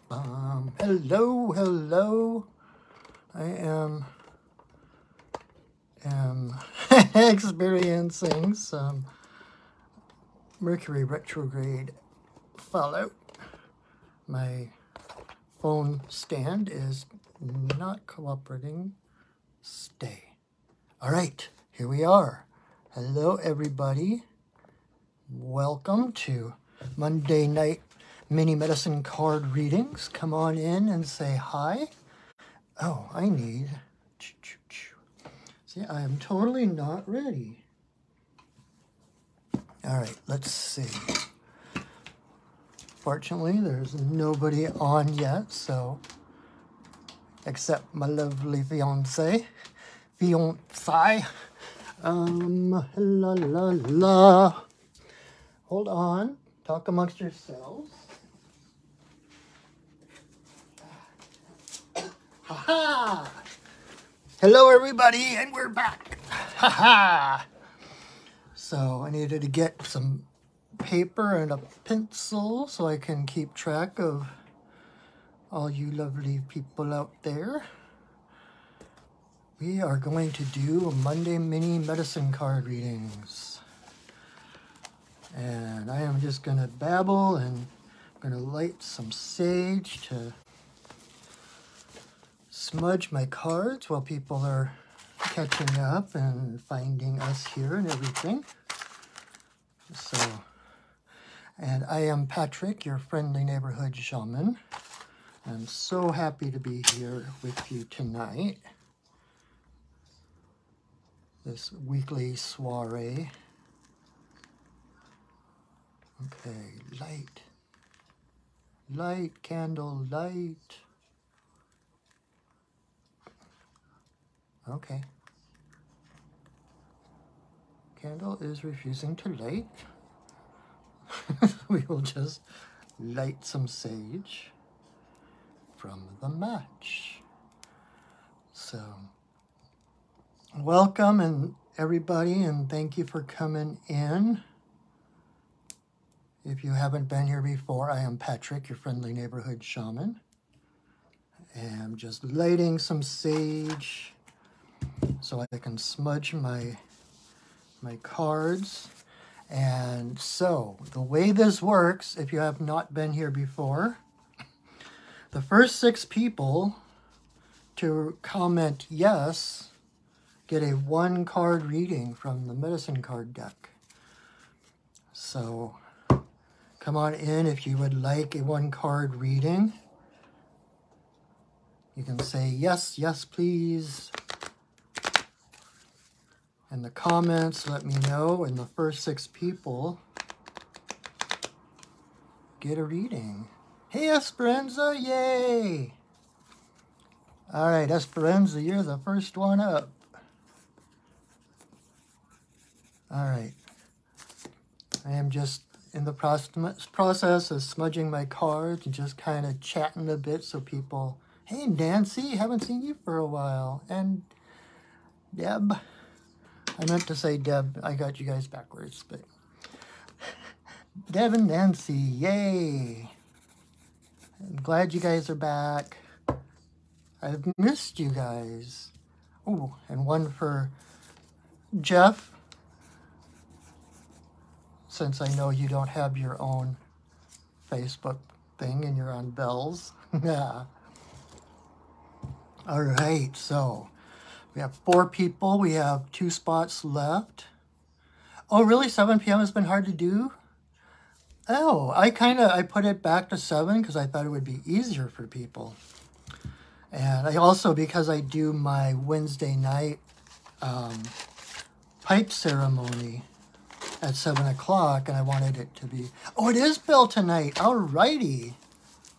Hello, hello. I am experiencing some Mercury retrograde fallout. My phone stand is not cooperating. Stay. All right, here we are. Hello, everybody. Welcome to Monday night mini medicine card readings. Come on in and say hi. Oh, I need... See, I am totally not ready. All right, let's see. Fortunately, there's nobody on yet, so... Except my lovely fiance. La la la. Hold on. Talk amongst yourselves. Ha-ha! Hello, everybody, and we're back. Ha-ha! So I needed to get some paper and a pencil so I can keep track of all you lovely people out there. We are going to do Monday mini medicine card readings. And I am just going to babble and I'm going to light some sage to smudge my cards while people are catching up and finding us here and everything. So, and I am Patrick, your friendly neighborhood shaman. I'm so happy to be here with you tonight. This weekly soiree. Okay, light. Light, candle, light. Okay. Candle is refusing to light. We will just light some sage from the match. So, welcome and everybody, and thank you for coming in. If you haven't been here before, I am Patrick, your friendly neighborhood shaman. And I'm just lighting some sage so I can smudge my cards. And so, the way this works, if you have not been here before, the first 6 people to comment yes get a 1-card reading from the medicine card deck. So, come on in if you would like a 1-card reading. You can say yes, yes, please. In the comments, let me know, and the first 6 people get a reading. Hey, Esperanza, yay! All right, Esperanza, you're the first one up. All right. I am just in the process of smudging my cards and just kind of chatting a bit so people... Hey, Nancy, haven't seen you for a while. And Deb. I meant to say Deb. I got you guys backwards, but... Deb and Nancy, yay! I'm glad you guys are back. I've missed you guys. Oh, and one for Jeff, since I know you don't have your own Facebook thing and you're on Bell's. Yeah. All right, so we have 4 people. We have 2 spots left. Oh, really? 7 p.m. has been hard to do? Oh, I put it back to 7 because I thought it would be easier for people. And I also, because I do my Wednesday night pipe ceremony at 7 o'clock, and I wanted it to be... Oh, it is Bill tonight. All righty.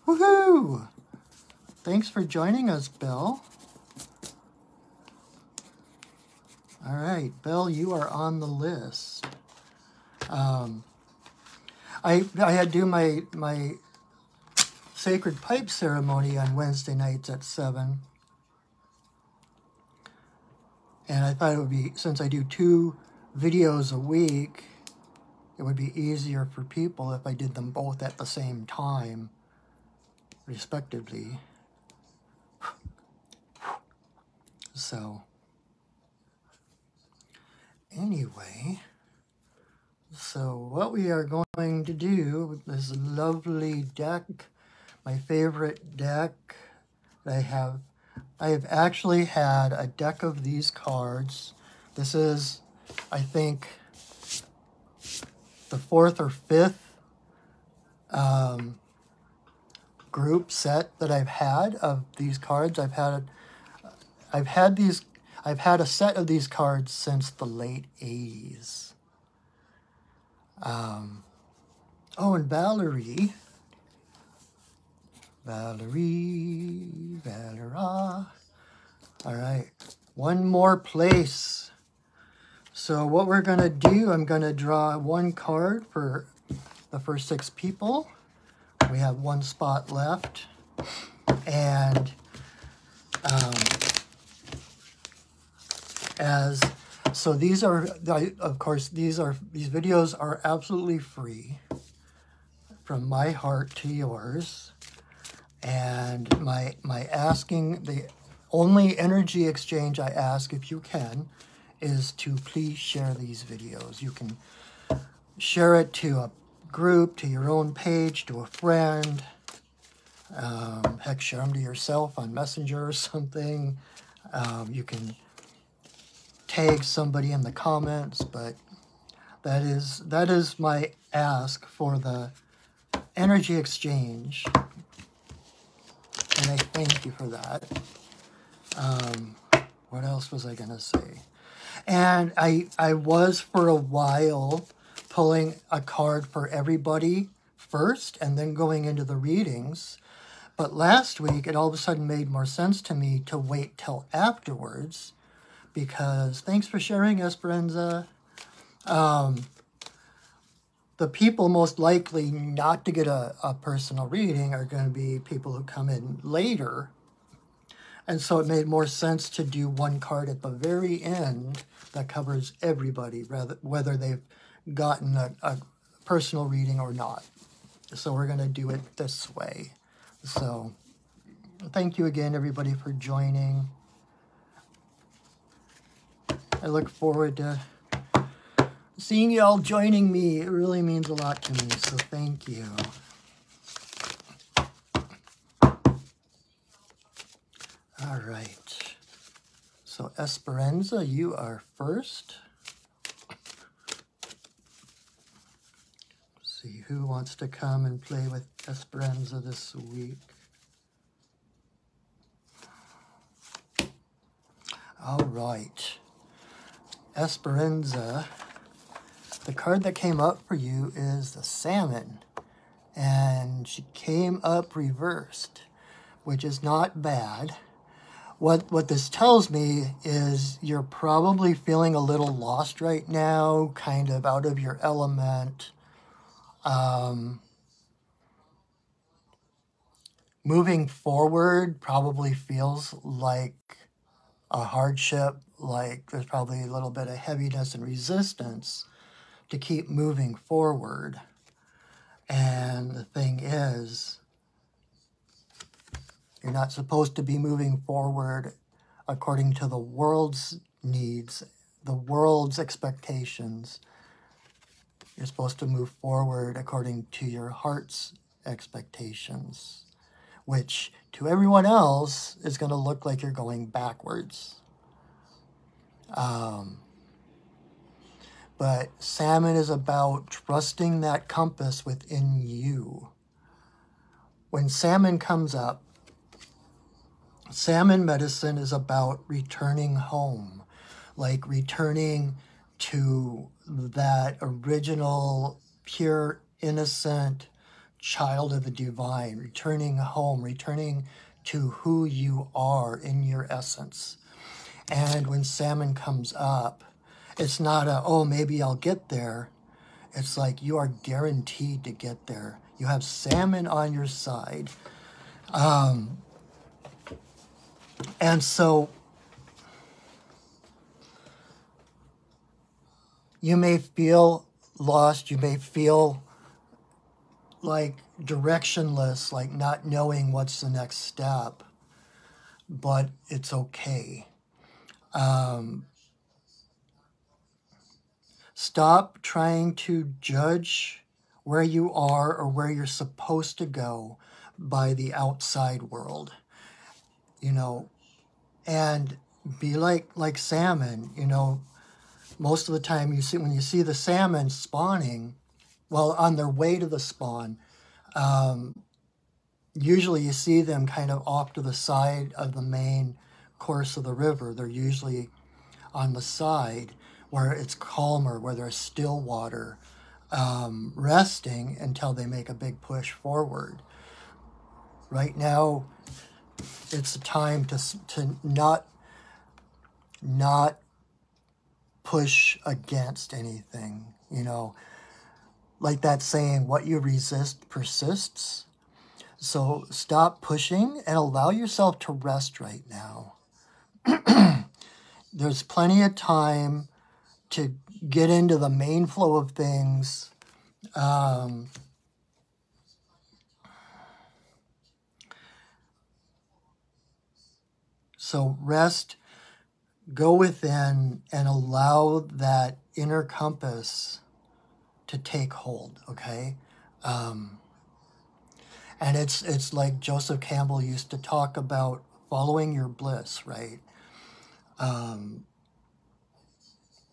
Woohoo! Thanks for joining us, Bill. All right, Bill, you are on the list. I had to do my sacred pipe ceremony on Wednesday nights at 7. And I thought it would be, since I do 2 videos a week, it would be easier for people if I did them both at the same time, respectively. So, anyway, so what we are going to do with this lovely deck, my favorite deck I have actually had a deck of these cards. This is, I think, the 4th or 5th group set that I've had of these cards. I've had a set of these cards since the late 80s. Oh, and Valerie, Valera. All right, one more place. So what we're going to do, I'm going to draw one card for the first 6 people. We have one spot left. And so these are, of course, these videos are absolutely free, from my heart to yours. And my asking, the only energy exchange I ask, if you can, is to please share these videos. You can share it to a group, to your own page, to a friend. Heck, share them to yourself on Messenger or something. You can tag somebody in the comments, but that is my ask for the energy exchange. And I thank you for that. What else was I going to say? And I was for a while pulling a card for everybody first and then going into the readings. But last week, it all of a sudden made more sense to me to wait till afterwards, because thanks for sharing, Esperanza. The people most likely not to get a personal reading are going to be people who come in later. And so it made more sense to do one card at the very end that covers everybody, whether they've gotten a personal reading or not. So we're going to do it this way. So thank you again, everybody, for joining. I look forward to seeing you all joining me. It really means a lot to me, so thank you. All right. So Esperanza, you are first. Let's see who wants to come and play with Esperanza this week. All right. Esperanza, the card that came up for you is the Salmon, and she came up reversed, which is not bad. What this tells me is you're probably feeling a little lost right now, kind of out of your element. Moving forward probably feels like a hardship, like there's probably a little bit of heaviness and resistance to keep moving forward. And the thing is, you're not supposed to be moving forward according to the world's needs, the world's expectations. You're supposed to move forward according to your heart's expectations, which to everyone else is going to look like you're going backwards. But Salmon is about trusting that compass within you. When Salmon comes up, Salmon medicine is about returning home, like returning to that original, pure, innocent child of the divine, returning home, returning to who you are in your essence. And when Salmon comes up, it's not a, oh, maybe I'll get there. It's like you are guaranteed to get there. You have Salmon on your side. And so you may feel lost. You may feel like directionless, like not knowing what's the next step, but it's okay. Stop trying to judge where you are or where you're supposed to go by the outside world, you know, and be like salmon, you know. Most of the time you see, when you see the salmon spawning, well, on their way to the spawn, usually you see them kind of off to the side of the main course of the river. They're usually on the side where it's calmer, where there's still water, resting until they make a big push forward. Right now, it's a time to not push against anything, you know. Like that saying, what you resist persists. So stop pushing and allow yourself to rest right now. There's plenty of time to get into the main flow of things. So rest, go within, and allow that inner compass to take hold, okay? And it's like Joseph Campbell used to talk about following your bliss, right?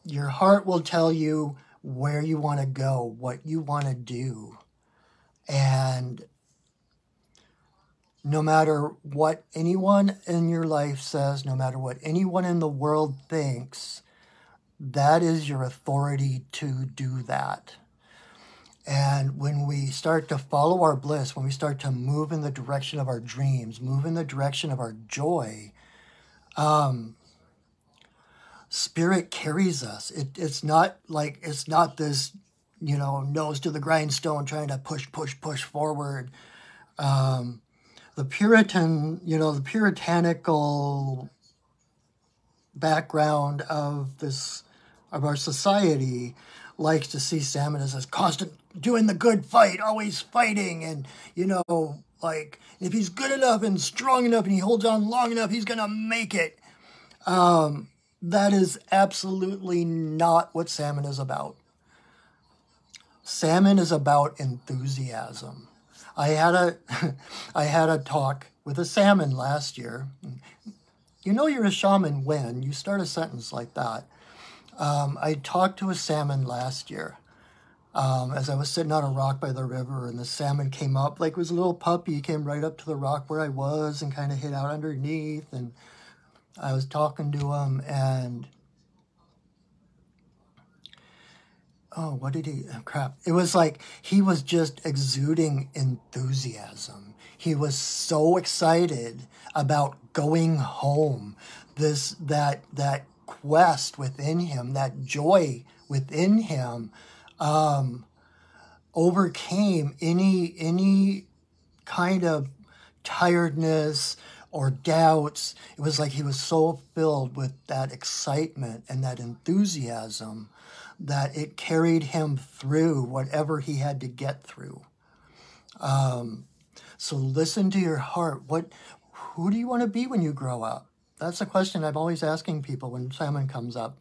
Your heart will tell you where you want to go, what you want to do. And no matter what anyone in your life says, no matter what anyone in the world thinks, that is your authority to do that. And when we start to follow our bliss, when we start to move in the direction of our dreams, move in the direction of our joy, Spirit carries us. It's not this, you know, nose to the grindstone trying to push forward. The Puritan, you know, the puritanical background of our society likes to see salmon as constant, doing the good fight, always fighting, and, you know, like, if he's good enough and strong enough and he holds on long enough, he's gonna make it. That is absolutely not what salmon is about. Salmon is about enthusiasm. I had a talk with a salmon last year. You know you're a shaman when you start a sentence like that. I talked to a salmon last year as I was sitting on a rock by the river, and the salmon came up like it was a little puppy. He came right up to the rock where I was and kind of hid out underneath, and I was talking to him, and what did he, crap. It was like he was just exuding enthusiasm. He was so excited about going home. That quest within him, that joy within him, overcame any kind of tiredness or doubts. It was like he was so filled with that excitement and that enthusiasm that it carried him through whatever he had to get through. So listen to your heart. Who do you want to be when you grow up? That's a question I'm always asking people when salmon comes up.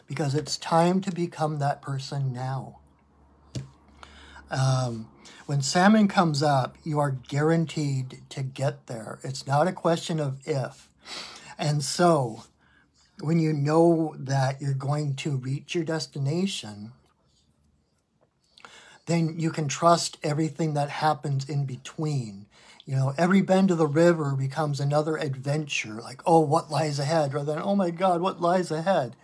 Because it's time to become that person now. When salmon comes up, you are guaranteed to get there. It's not a question of if. And so, when you know that you're going to reach your destination, then you can trust everything that happens in between. You know, every bend of the river becomes another adventure. Like, oh, what lies ahead? Rather than, oh my God, what lies ahead?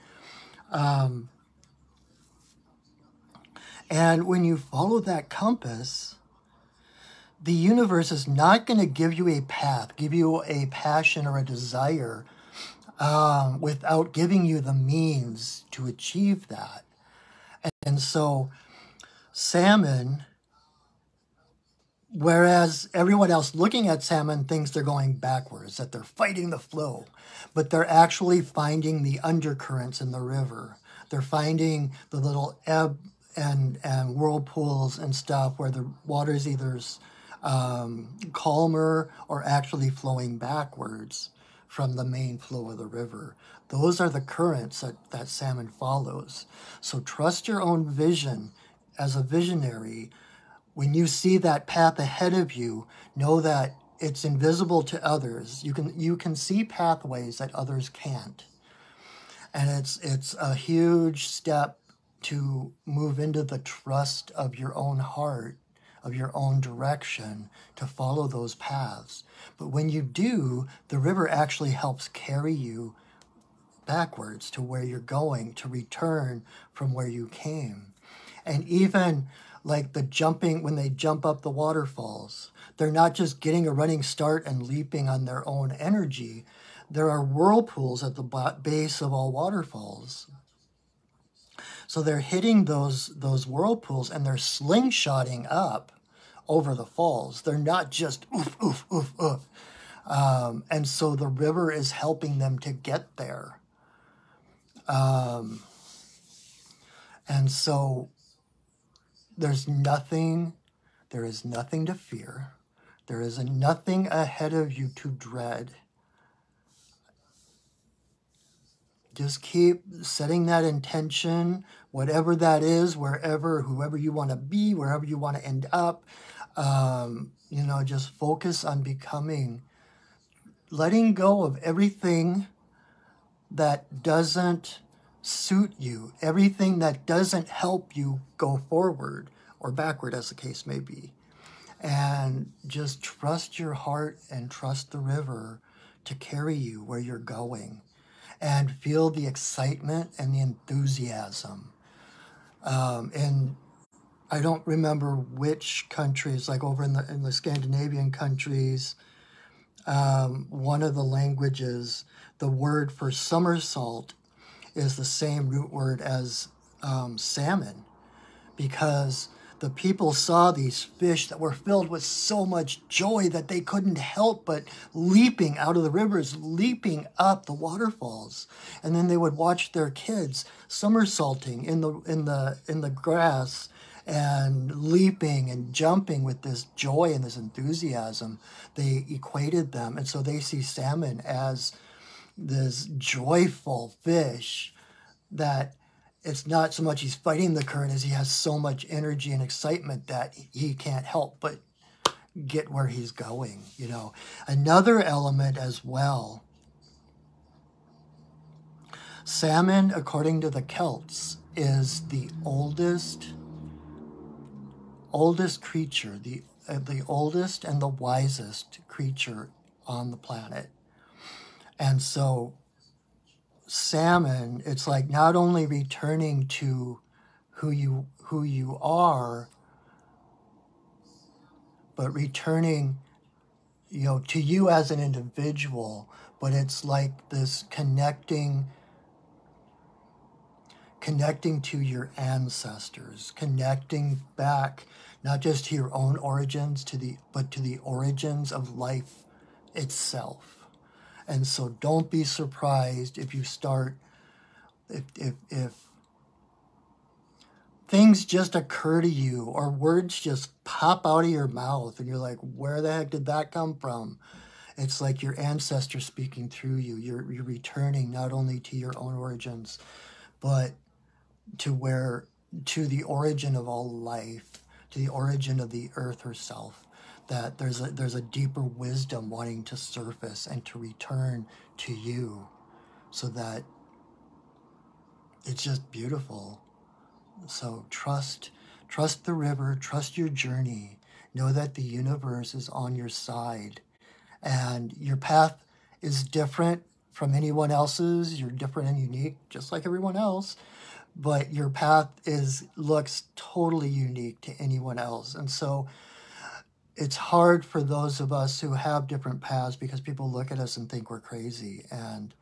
And when you follow that compass, the universe is not going to give you a path, give you a passion or a desire without giving you the means to achieve that. And so salmon, whereas everyone else looking at salmon thinks they're going backwards, that they're fighting the flow, but they're actually finding the undercurrents in the river. They're finding the little ebb and whirlpools and stuff where the water is either calmer or actually flowing backwards from the main flow of the river. Those are the currents that salmon follows. So trust your own vision as a visionary. When you see that path ahead of you, know that it's invisible to others. You can see pathways that others can't. And it's a huge step to move into the trust of your own heart, of your own direction, to follow those paths. But when you do, the river actually helps carry you backwards to where you're going, to return from where you came. And even like the jumping, when they jump up the waterfalls, they're not just getting a running start and leaping on their own energy. There are whirlpools at the base of all waterfalls. So they're hitting those whirlpools and they're slingshotting up over the falls. They're not just oof, oof, oof, oof. And so the river is helping them to get there. And so there is nothing to fear. There is nothing ahead of you to dread. Just keep setting that intention, whatever that is, whoever you want to be, wherever you want to end up. Just focus on becoming, letting go of everything that doesn't suit you, everything that doesn't help you go forward or backward, as the case may be. And just trust your heart and trust the river to carry you where you're going. And feel the excitement and the enthusiasm. And I don't remember which countries, like over in the Scandinavian countries, one of the languages, the word for somersault is the same root word as salmon, because the people saw these fish that were filled with so much joy that they couldn't help but leaping out of the rivers, leaping up the waterfalls. And then they would watch their kids somersaulting in the grass and leaping and jumping with this joy and this enthusiasm. They equated them. And so they see salmon as this joyful fish that it's not so much he's fighting the current as he has so much energy and excitement that he can't help but get where he's going, Another element as well, salmon, according to the Celts, is the oldest creature, the oldest and the wisest creature on the planet. And so salmon, it's like not only returning to who you are, but returning, to you as an individual. But it's like this connecting to your ancestors, connecting back not just to your own origins, but to the origins of life itself. And so don't be surprised if you start, if things just occur to you or words just pop out of your mouth and you're like, where the heck did that come from? It's like your ancestors speaking through you. You're returning not only to your own origins, but to the origin of all life, to the origin of the earth herself. That there's a deeper wisdom wanting to surface and to return to you, so that it's just beautiful. So trust the river, trust your journey. Know that the universe is on your side, and your path is different from anyone else's. You're different and unique, just like everyone else. But your path looks totally unique to anyone else, and so it's hard for those of us who have different paths because people look at us and think we're crazy. And,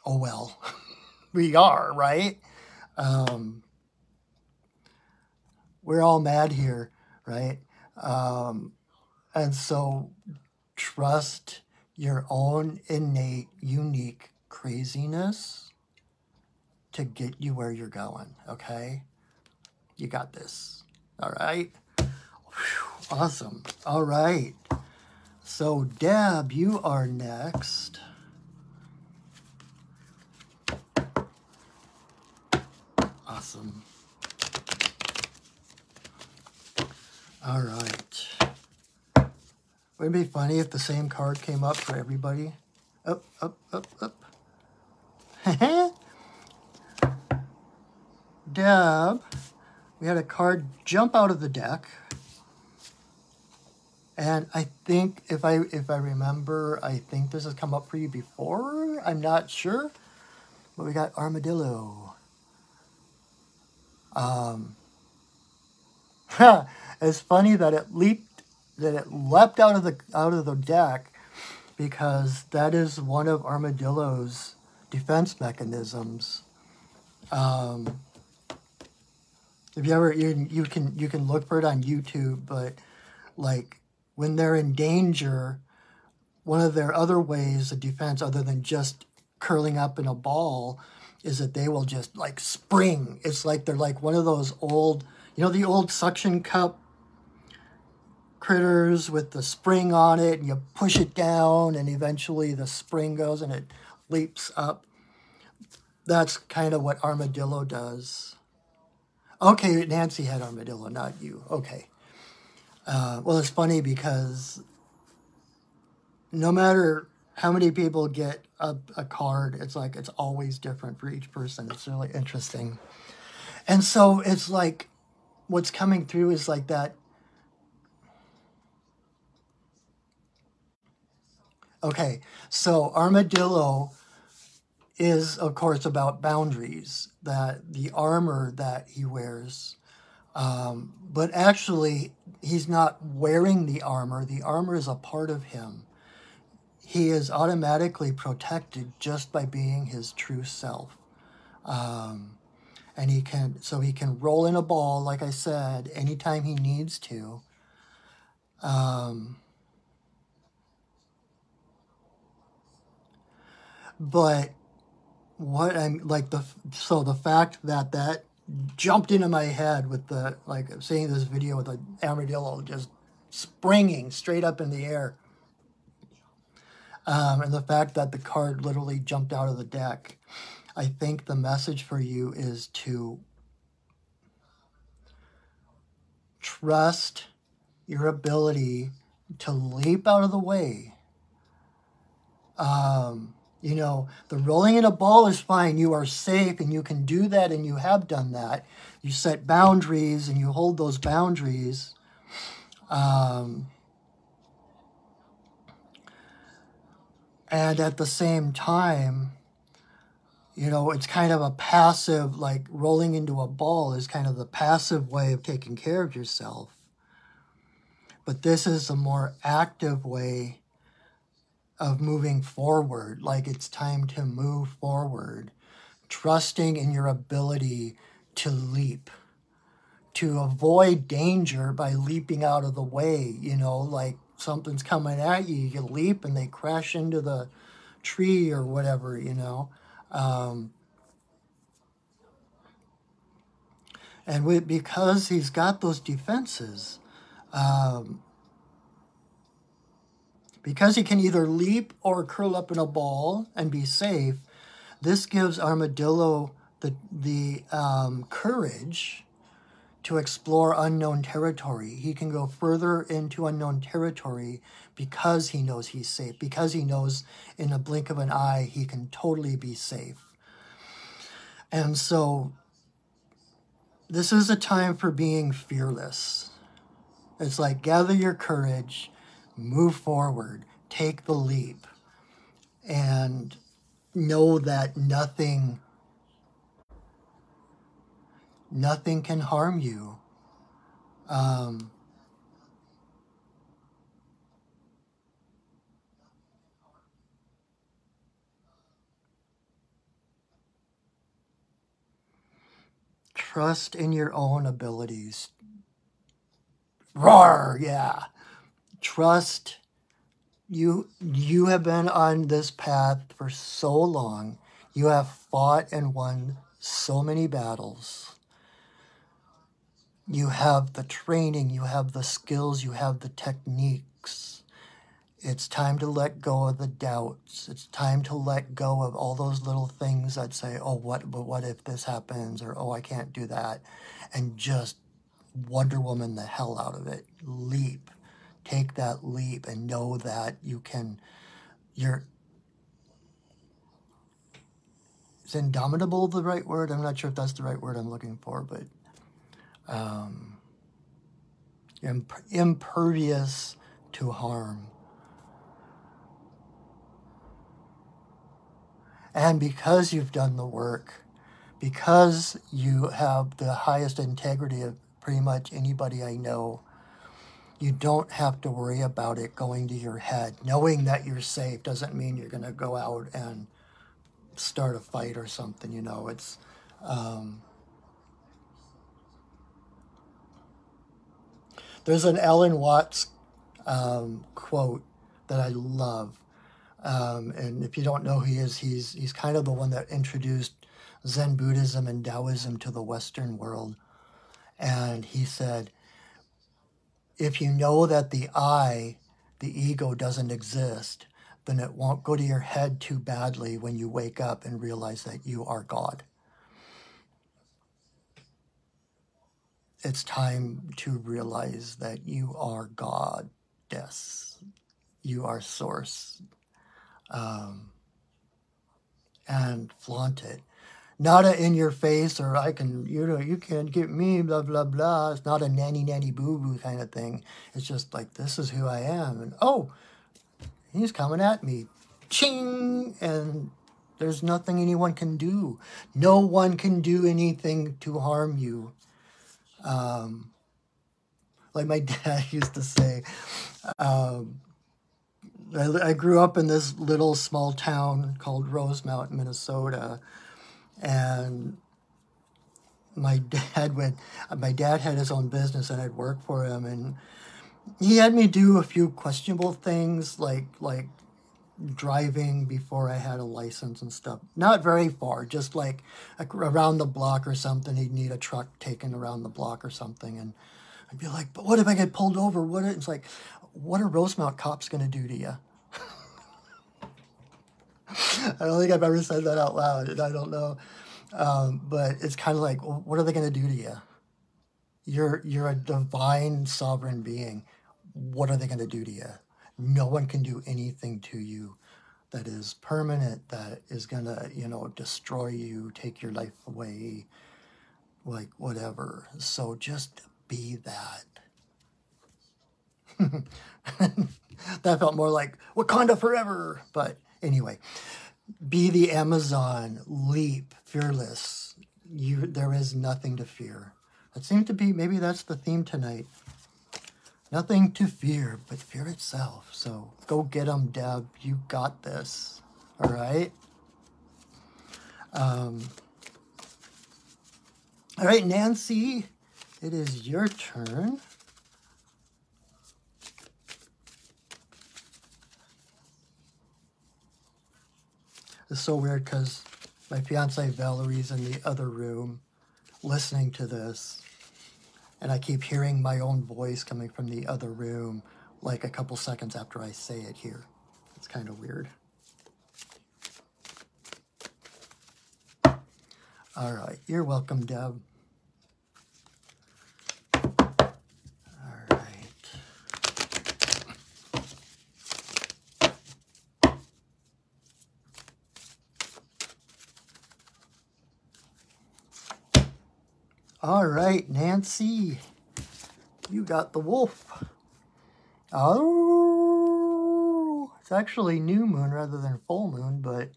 oh well, we are, right? We're all mad here, right? And so trust your own innate, unique craziness to get you where you're going, okay? You got this, all right? Whew, awesome, all right. So, Deb, you are next. Awesome. All right. Wouldn't it be funny if the same card came up for everybody? Up, up, up, up. Deb, we had a card jump out of the deck. And I think, if I remember, I think this has come up for you before. I'm not sure. But we got Armadillo. It's funny that it leapt out of the deck, because that is one of Armadillo's defense mechanisms. If you ever, you can look for it on YouTube, but like when they're in danger, one of their other ways of defense, other than just curling up in a ball, is that they will just like spring. It's like they're like one of those old, you know, the old suction cup critters with the spring on it, and you push it down and eventually the spring goes and it leaps up. That's kind of what Armadillo does. Okay, Nancy had Armadillo, not you. Okay. Well, it's funny because no matter how many people get a card, it's like it's always different for each person. It's really interesting. And so it's like what's coming through is like that. Okay, so Armadillo is, of course, about boundaries, that the armor that he wears. But actually, he's not wearing the armor. The armor is a part of him. He is automatically protected just by being his true self. And he can roll in a ball, like I said, anytime he needs to. But what I'm like, the fact that jumped into my head with the, like, seeing this video with an armadillo just springing straight up in the air. And the fact that the card literally jumped out of the deck. I think the message for you is to trust your ability to leap out of the way. You know, the rolling in a ball is fine. You are safe and you can do that, and you have done that. You set boundaries and you hold those boundaries. And at the same time, you know, it's kind of a passive, like rolling into a ball is kind of the passive way of taking care of yourself. But this is a more active way of moving forward, like it's time to move forward, trusting in your ability to leap, to avoid danger by leaping out of the way. You know, like something's coming at you, you leap and they crash into the tree or whatever, you know. And because he's got those defenses, because he can either leap or curl up in a ball and be safe, this gives Armadillo the courage to explore unknown territory. He can go further into unknown territory because he knows he's safe, because he knows in a blink of an eye he can totally be safe. And so this is a time for being fearless. It's like gather your courage, move forward, take the leap, and know that nothing can harm you. Trust in your own abilities. Roar, yeah. Trust. You have been on this path for so long. You have fought and won so many battles. You have the training, you have the skills, you have the techniques. It's time to let go of the doubts. It's time to let go of all those little things that say, oh, but what if this happens? Or, oh, I can't do that. And just Wonder Woman the hell out of it. Leap. Take that leap and know that you can, is indomitable the right word? I'm not sure if that's the right word I'm looking for, but impervious to harm. And because you've done the work, because you have the highest integrity of pretty much anybody I know, you don't have to worry about it going to your head. Knowing that you're safe doesn't mean you're going to go out and start a fight or something, you know. It's there's an Alan Watts quote that I love. And if you don't know who he is, he's kind of the one that introduced Zen Buddhism and Taoism to the Western world. And he said, if you know that the I, the ego, doesn't exist, then it won't go to your head too badly when you wake up and realize that you are God. It's time to realize that you are Goddess. You are Source. And flaunt it. Not a in your face or I can, you can't get me, blah, blah, blah. It's not a nanny, nanny, boo, boo kind of thing. It's just like, this is who I am. And oh, he's coming at me. Ching! And there's nothing anyone can do. No one can do anything to harm you. Like my dad used to say, I grew up in this little small town called Rosemount, Minnesota, and my dad had his own business and I'd work for him, and he had me do a few questionable things like driving before I had a license and stuff. Not very far, just like around the block or something. He'd need a truck taken around the block or something, and I'd be like, but what if I get pulled over? It's like, what are Rosemount cops going to do to you? I don't think I've ever said that out loud, and I don't know. But it's kind of like, well, what are they going to do to you? You're a divine sovereign being. What are they going to do to you? No one can do anything to you that is permanent, that is going to, destroy you, take your life away, like whatever. So just be that. That felt more like Wakanda forever. But anyway, be the Amazon, leap, fearless. There is nothing to fear. That seemed to be, maybe that's the theme tonight. Nothing to fear, but fear itself. So go get them, Deb. You got this. All right? All right, Nancy, it is your turn. It's so weird because my fiance Valerie's in the other room listening to this, and I keep hearing my own voice coming from the other room like a couple seconds after I say it here. It's kind of weird. All right, you're welcome, Deb. All right, Nancy, you got the wolf. Oh, it's actually new moon rather than full moon, but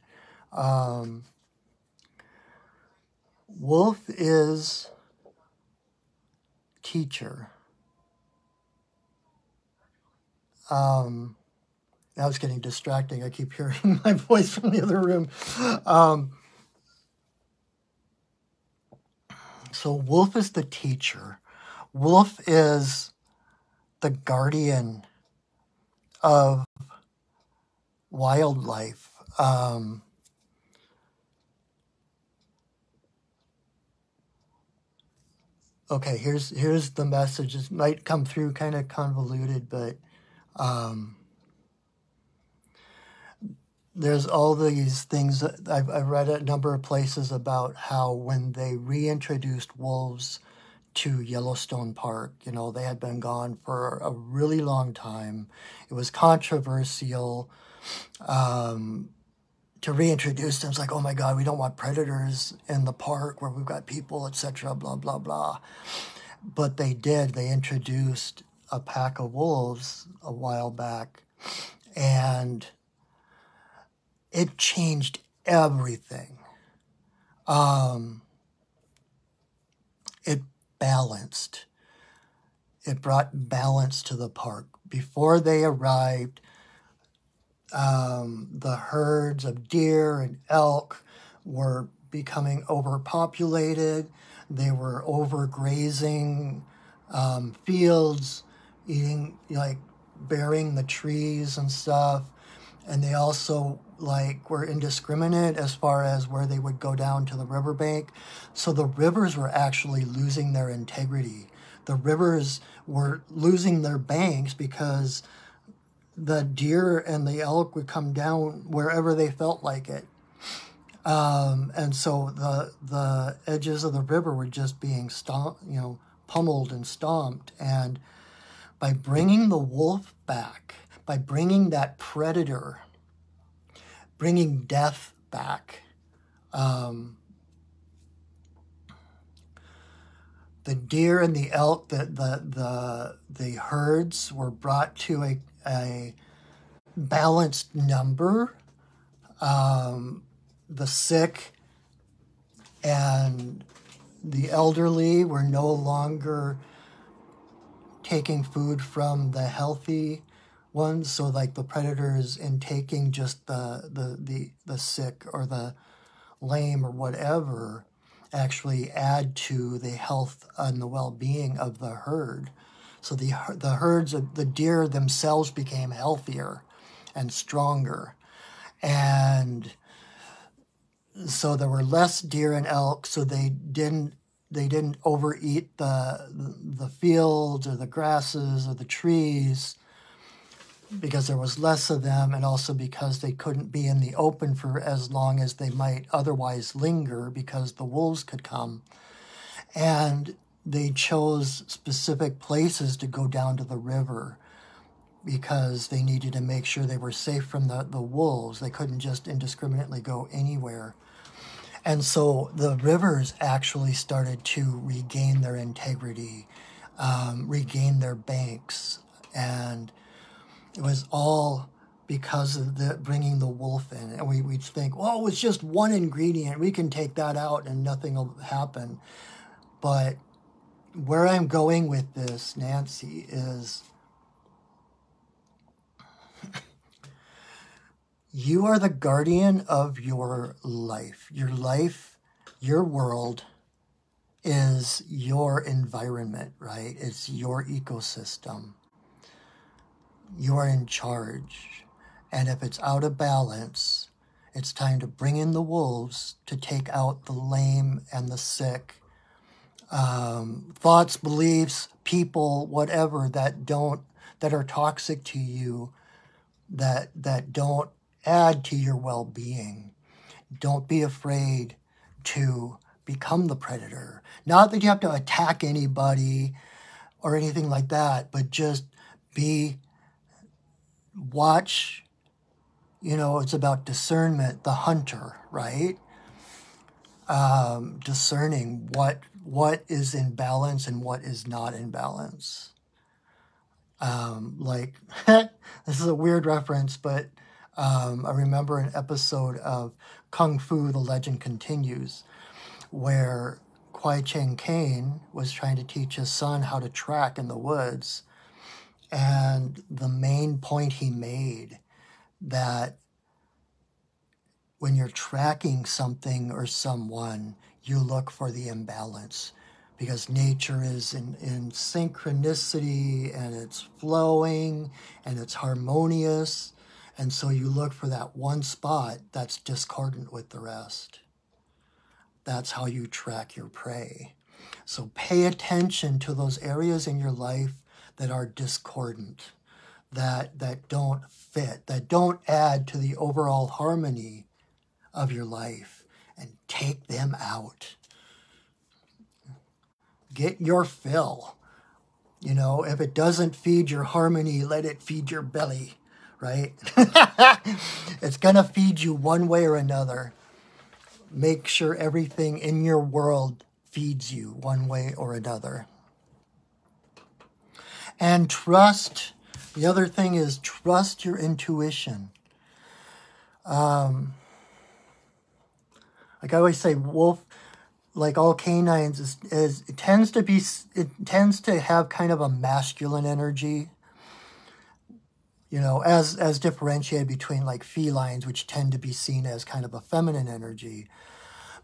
wolf is teacher. Now it's getting distracting. I keep hearing my voice from the other room. So wolf is the teacher. Wolf is the guardian of wildlife. okay, here's the message. It might come through kind of convoluted, but there's all these things that I've read a number of places about how when they reintroduced wolves to Yellowstone Park, you know, they had been gone for a really long time. It was controversial to reintroduce them. It's like, oh my God, we don't want predators in the park where we've got people, etc., blah, blah, blah. But they did. They introduced a pack of wolves a while back, and it changed everything. It balanced. It brought balance to the park. Before they arrived, the herds of deer and elk were becoming overpopulated. They were overgrazing fields, eating, like, burying the trees and stuff. And they also, like, were indiscriminate as far as where they would go down to the riverbank. So the rivers were actually losing their integrity. The rivers were losing their banks because the deer and the elk would come down wherever they felt like it. And so the edges of the river were just being pummeled and stomped. And by bringing the wolf back, by bringing that predator, bringing death back, the deer and the elk, the herds were brought to a balanced number. The sick and the elderly were no longer taking food from the healthy ones. So like the predators in taking just the sick or the lame or whatever actually add to the health and the well-being of the herd. So the herds of the deer themselves became healthier and stronger. And so there were less deer and elk, so they didn't overeat the fields or the grasses or the trees, because there was less of them, and also because they couldn't be in the open for as long as they might otherwise linger because the wolves could come. And they chose specific places to go down to the river because they needed to make sure they were safe from the wolves. They couldn't just indiscriminately go anywhere. And so the rivers actually started to regain their integrity, regain their banks. And it was all because of bringing the wolf in. And we'd think, well, it's just one ingredient. We can take that out and nothing will happen. But where I'm going with this, Nancy, is you are the guardian of your life. Your life, your world is your environment, right? It's your ecosystem. You are in charge. And if it's out of balance, it's time to bring in the wolves to take out the lame and the sick. Thoughts, beliefs, people, whatever that are toxic to you, that don't add to your well-being. Don't be afraid to become the predator. Not that you have to attack anybody or anything like that, but just watch, it's about discernment, the hunter, right? Discerning what is in balance and what is not in balance. This is a weird reference, but I remember an episode of Kung Fu, The Legend Continues, where Kwai Chang Caine was trying to teach his son how to track in the woods. And the main point he made, that when you're tracking something or someone, you look for the imbalance, because nature is in synchronicity, and it's flowing and it's harmonious. And so you look for that one spot that's discordant with the rest. That's how you track your prey. So pay attention to those areas in your life that are discordant, that don't fit, that don't add to the overall harmony of your life, and take them out. Get your fill. You know, if it doesn't feed your harmony, let it feed your belly, right? It's going to feed you one way or another. Make sure everything in your world feeds you one way or another. And trust. The other thing is trust your intuition. Like I always say, wolf, like all canines, it tends to have kind of a masculine energy, you know, as differentiated between like felines, which tend to be seen as kind of a feminine energy.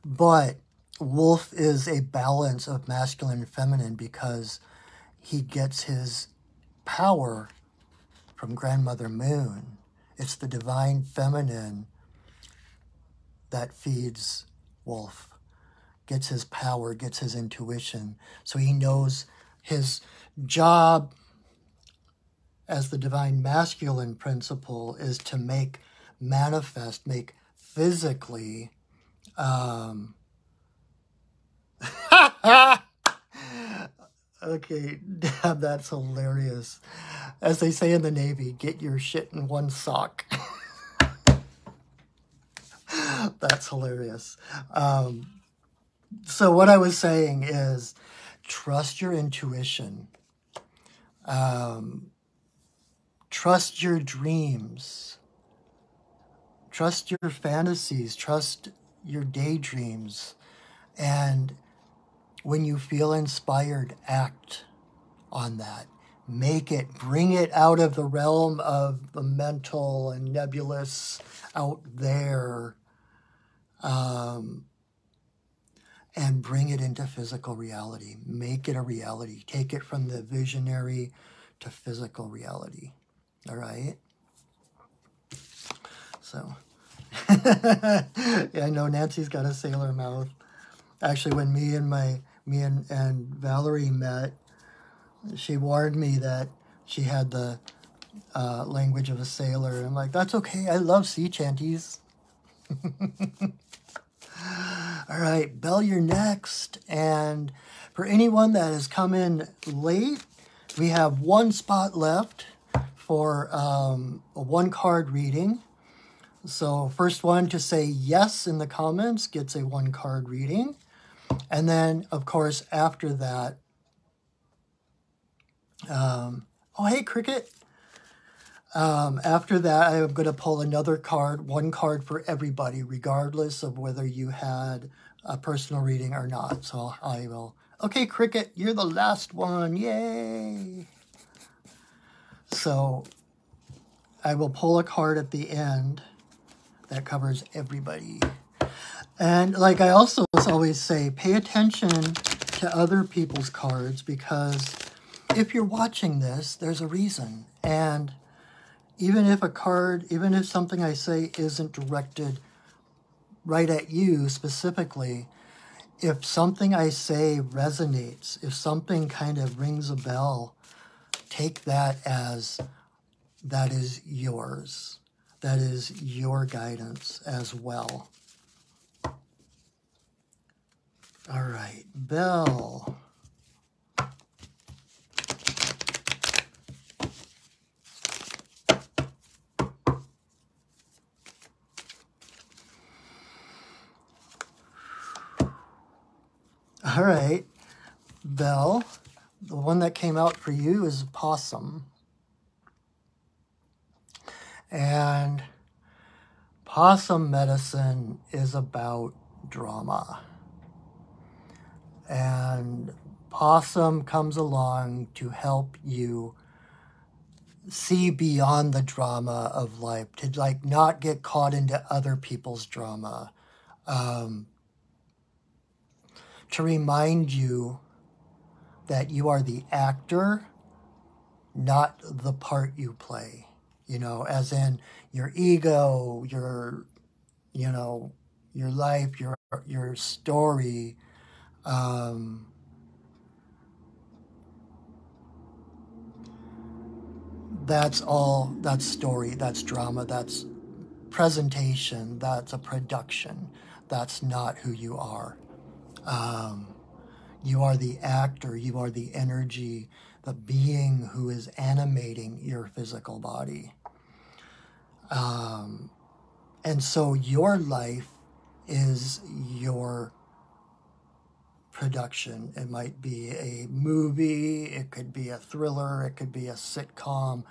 But wolf is a balance of masculine and feminine because he gets his power from Grandmother Moon. It's the divine feminine that feeds wolf, gets his power, gets his intuition. So he knows his job as the divine masculine principle is to make physically okay, that's hilarious. As they say in the Navy, get your shit in one sock. That's hilarious. So what I was saying is trust your intuition. Trust your dreams. Trust your fantasies. Trust your daydreams. And when you feel inspired, act on that. Make it, bring it out of the realm of the mental and nebulous out there, and bring it into physical reality. Make it a reality. Take it from the visionary to physical reality. All right? So, yeah, I know Nancy's got a sailor mouth. Actually, when me and Valerie met, she warned me that she had the language of a sailor. And I'm like, that's okay. I love sea chanties. All right, Belle, you're next. And for anyone that has come in late, we have one spot left for a one-card reading. So first one to say yes in the comments gets a one-card reading. And then, of course, after that, oh, hey, Cricket. After that, I'm going to pull another card, one card for everybody, regardless of whether you had a personal reading or not. So I will. Okay, Cricket, you're the last one. Yay. So I will pull a card at the end that covers everybody. And like I also always say, pay attention to other people's cards, because if you're watching this, there's a reason. And even if something I say isn't directed right at you specifically, if something I say resonates, if something kind of rings a bell, take that as that is yours. That is your guidance as well. All right, Belle. All right, Belle, the one that came out for you is possum. And possum medicine is about drama. And possum comes along to help you see beyond the drama of life, to like not get caught into other people's drama. To remind you that you are the actor, not the part you play. You know, as in your ego, your life, your story, that's all, that's story, that's drama, that's presentation, that's a production. That's not who you are. You are the actor, you are the energy, the being who is animating your physical body. And so your life is your production. It might be a movie, it could be a thriller, it could be a sitcom.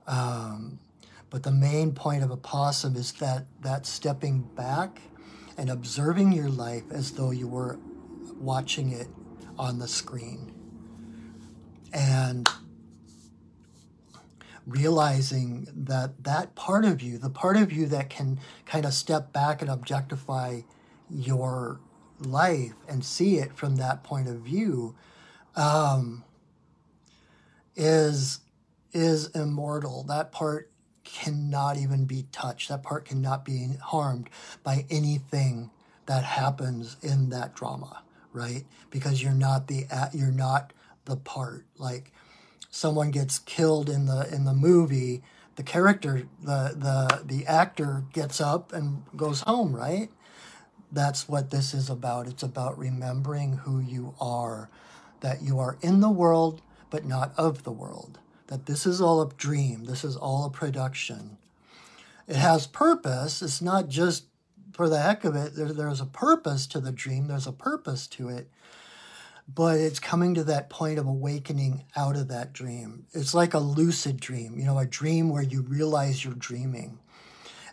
But the main point of Opossum is that stepping back and observing your life as though you were watching it on the screen. And realizing that that part of you, the part of you that can kind of step back and objectify your life and see it from that point of view, is immortal. That part cannot even be touched. That part cannot be harmed by anything that happens in that drama, right? Because you're not the part. Like, someone gets killed in the movie, the character, the actor gets up and goes home, right? That's what this is about. It's about remembering who you are, that you are in the world, but not of the world. That this is all a dream. This is all a production. It has purpose. It's not just for the heck of it. There's a purpose to the dream. There's a purpose to it. But it's coming to that point of awakening out of that dream. It's like a lucid dream, a dream where you realize you're dreaming.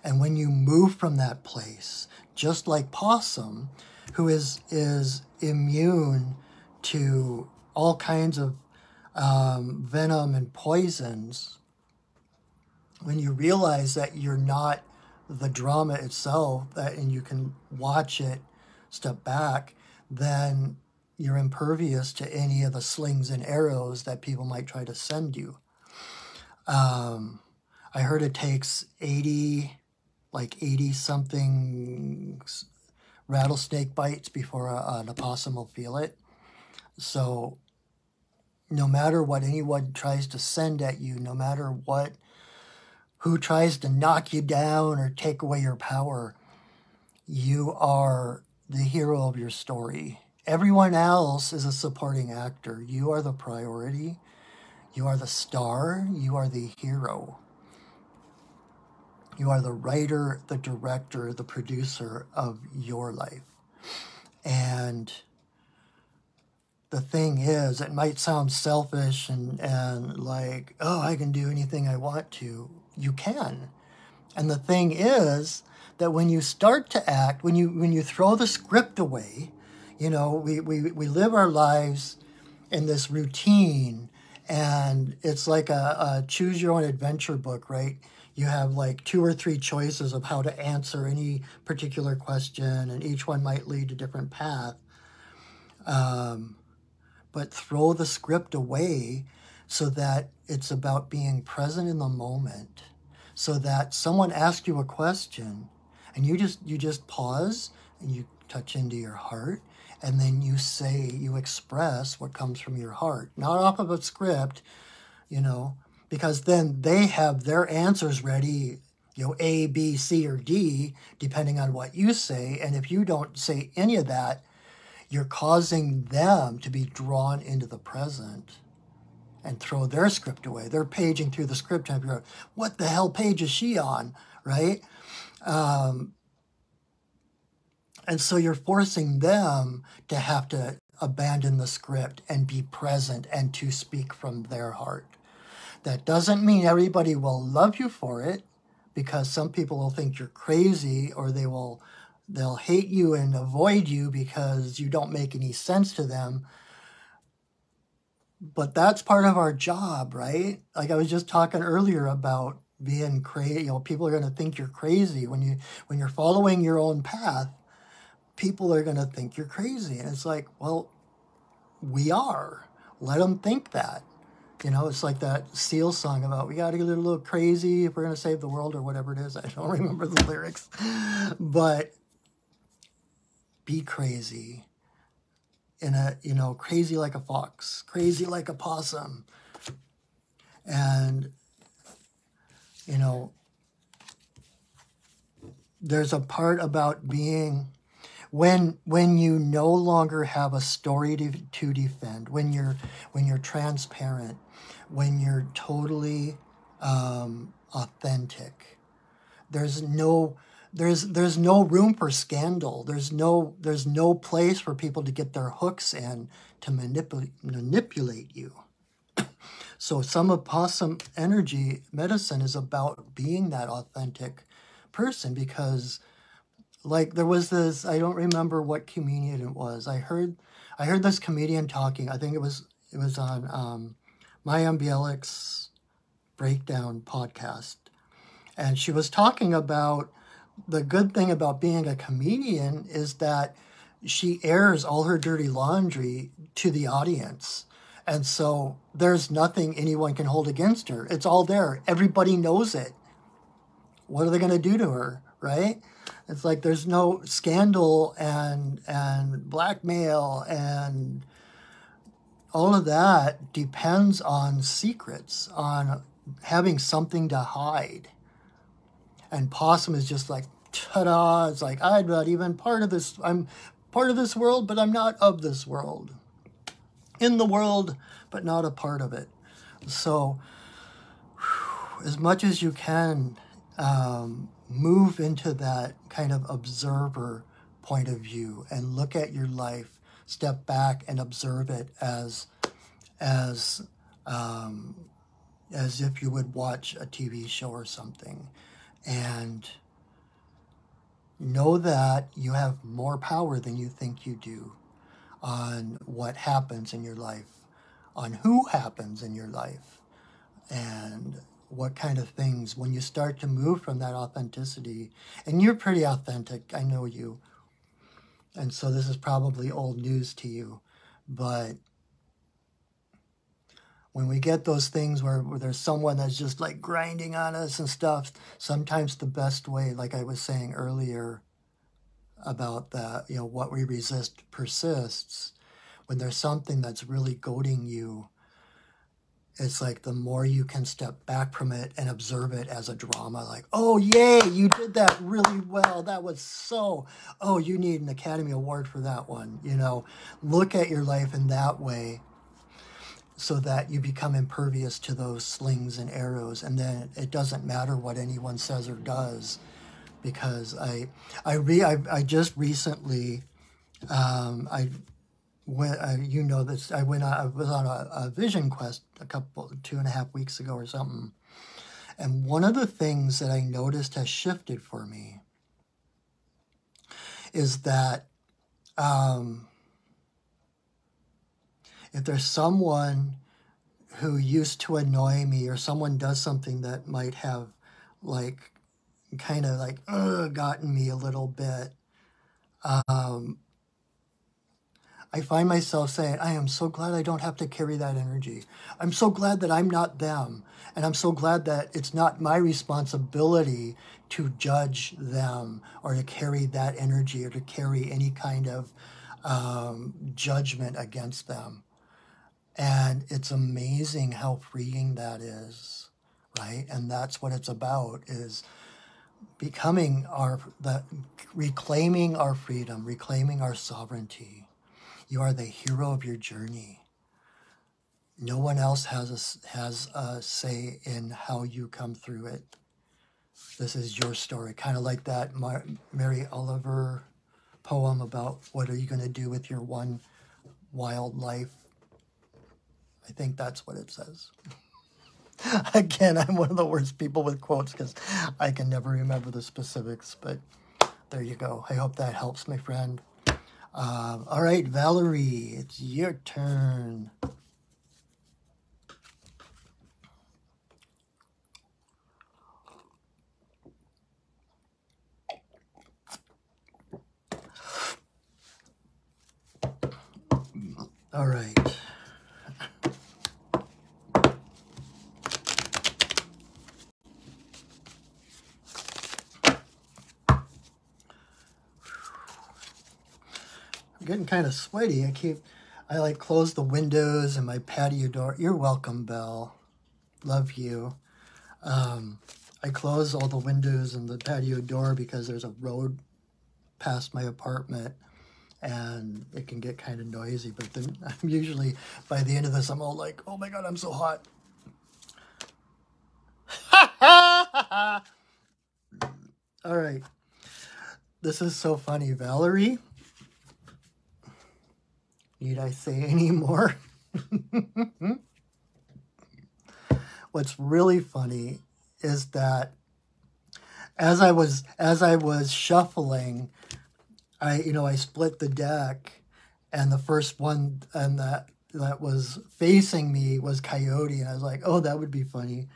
And when you move from that place, just like Possum, who is immune to all kinds of venom and poisons, when you realize that you're not the drama itself, and you can watch it, step back, then you're impervious to any of the slings and arrows that people might try to send you. I heard it takes 80 something rattlesnake bites before an opossum will feel it. So no matter what anyone tries to send at you, no matter who tries to knock you down or take away your power, you are the hero of your story. Everyone else is a supporting actor. You are the priority. You are the star. You are the hero. You are the writer, the director, the producer of your life. And the thing is, it might sound selfish and like, oh, I can do anything I want to. You can. And the thing is that when you start to act, when you throw the script away, we live our lives in this routine, and it's like a choose your own adventure book, right? You have like 2 or 3 choices of how to answer any particular question, and each one might lead to a different path. But throw the script away so that it's about being present in the moment, so that someone asks you a question and you just pause and you touch into your heart, and then you express what comes from your heart, not off of a script, because then they have their answers ready, A, B, C, or D, depending on what you say. And if you don't say any of that, you're causing them to be drawn into the present and throw their script away. They're paging through the script and you're, what the hell page is she on, right? And so you're forcing them to have to abandon the script and be present and to speak from their heart. That doesn't mean everybody will love you for it, because some people will think you're crazy, or they'll hate you and avoid you because you don't make any sense to them. But that's part of our job, right? Like I was just talking earlier about being crazy. People are going to think you're crazy when you're following your own path. People are going to think you're crazy, and it's like, well, we are. Let them think that. It's like that Seal song about we got to get a little crazy if we're going to save the world, or whatever it is. I don't remember the lyrics, but be crazy. Crazy like a fox, crazy like a possum. And You know, there's a part about being, when you no longer have a story to defend, when you're transparent, when you're totally authentic, there's no room for scandal. There's no place for people to get their hooks in to manipulate you. So some of Possum Energy Medicine is about being that authentic person, because like there was this, I don't remember what comedian it was. I heard this comedian talking. I think it was on Maya Bielik's Breakdown podcast. And she was talking about the good thing about being a comedian is that she airs all her dirty laundry to the audience. And so there's nothing anyone can hold against her. It's all there. Everybody knows it. What are they going to do to her, right? It's like there's no scandal and blackmail, and all of that depends on secrets, on having something to hide. And Possum is just like, ta-da, it's like, I'm not even part of this. I'm part of this world, but I'm not of this world. In the world, but not a part of it. So, as much as you can, move into that kind of observer point of view and look at your life, step back and observe it as if you would watch a TV show or something. And know that you have more power than you think you do on what happens in your life, on who happens in your life, and what kind of things, when you start to move from that authenticity. And you're pretty authentic, I know you. And so this is probably old news to you. But when we get those things where there's someone that's just like grinding on us and stuff, sometimes the best way, like I was saying earlier about that, you know, what we resist persists. When there's something that's really goading you, it's like the more you can step back from it and observe it as a drama, like, oh, yay, you did that really well. That was so, oh, you need an Academy Award for that one. You know, look at your life in that way, so that you become impervious to those slings and arrows. And then it doesn't matter what anyone says or does, because I just recently, you know this, I was on a vision quest 2.5 weeks ago or something. And one of the things that I noticed has shifted for me is that if there's someone who used to annoy me, or someone does something that might have like kind of like gotten me a little bit, I find myself saying, I am so glad I don't have to carry that energy. I'm so glad that I'm not them. And I'm so glad that it's not my responsibility to judge them, or to carry that energy, or to carry any kind of judgment against them. And it's amazing how freeing that is, right? And that's what it's about, is becoming reclaiming our freedom, reclaiming our sovereignty. You are the hero of your journey. No one else has a say in how you come through it. This is your story. Kind of like that Mary Oliver poem about what are you going to do with your one wild life. I think that's what it says. Again, I'm one of the worst people with quotes because I can never remember the specifics, but there you go. I hope that helps, my friend. All right, Valerie, it's your turn. All right. I'm getting kind of sweaty. I like close the windows and my patio door. You're welcome, Belle. Love you. I I close all the windows and the patio door because there's a road past my apartment and it can get kind of noisy. But then I'm usually, by the end of this, I'm all like, oh my God, I'm so hot. All right. This is so funny. Valerie, need I say any more? What's really funny is that as I was shuffling, I split the deck, and the first one and that was facing me was Coyote, and I was like, oh, that would be funny.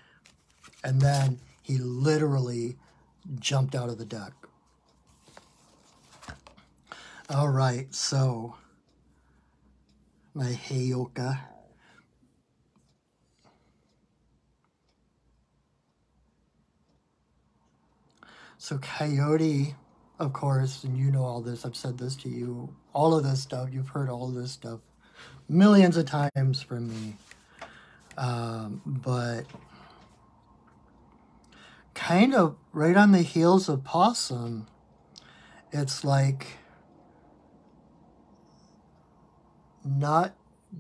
And then he literally jumped out of the deck. All right, so my Heyoka. So Coyote, of course, and you know all this, I've said this to you, all of this stuff, you've heard all of this stuff millions of times from me. But kind of right on the heels of Possum, it's like,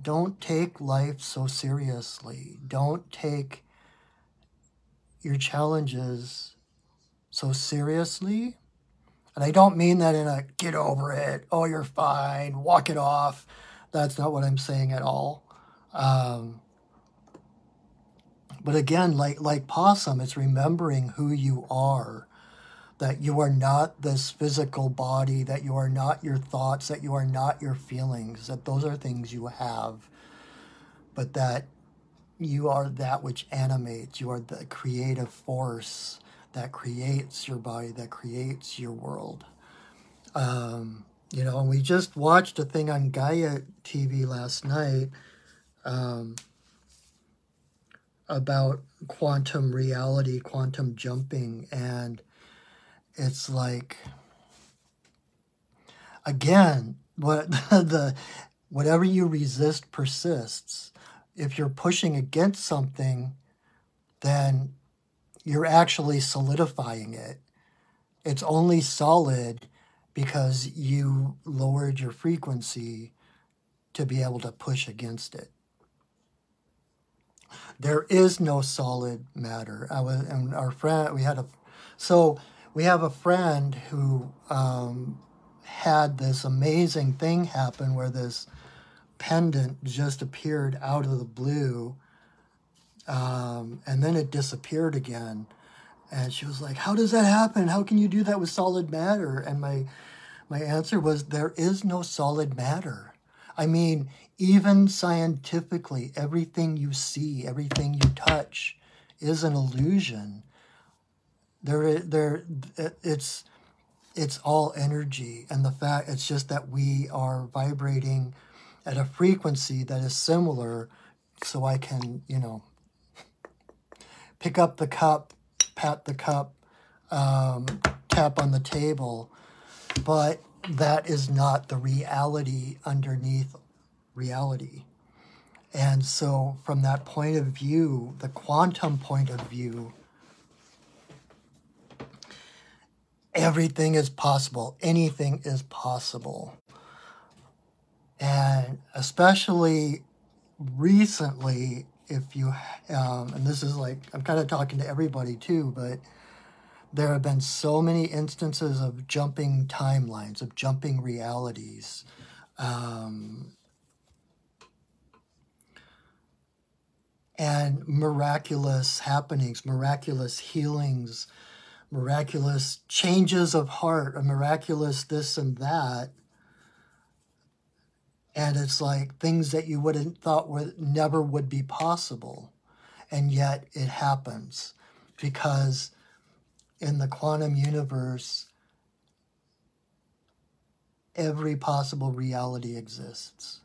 don't take life so seriously. Don't take your challenges so seriously. And I don't mean that in a get over it, oh, you're fine, walk it off. That's not what I'm saying at all. But again, like Possum, it's remembering who you are, that you are not this physical body, that you are not your thoughts, that you are not your feelings, that those are things you have, but that you are that which animates. You are the creative force that creates your body, that creates your world. And we just watched a thing on Gaia TV last night about quantum reality, quantum jumping, and it's like, again, whatever you resist persists. If you're pushing against something, then you're actually solidifying it. It's only solid because you lowered your frequency to be able to push against it. There is no solid matter. And our friend, we have a friend who had this amazing thing happen where this pendant just appeared out of the blue, and then it disappeared again. And she was like, how does that happen? How can you do that with solid matter? And my answer was, there is no solid matter. I mean, even scientifically, everything you see, everything you touch is an illusion. It's all energy. And the fact, it's just that we are vibrating at a frequency that is similar, so I can, pick up the cup, pat the cup, tap on the table, but that is not the reality underneath reality. And so from that point of view, the quantum point of view, everything is possible. Anything is possible. And especially recently, if you, and this is like, I'm kind of talking to everybody too, but there have been so many instances of jumping timelines, of jumping realities. And miraculous happenings, miraculous healings, miraculous changes of heart, a miraculous this and that. And it's like things that you wouldn't thought never would be possible. And yet it happens because in the quantum universe, every possible reality exists.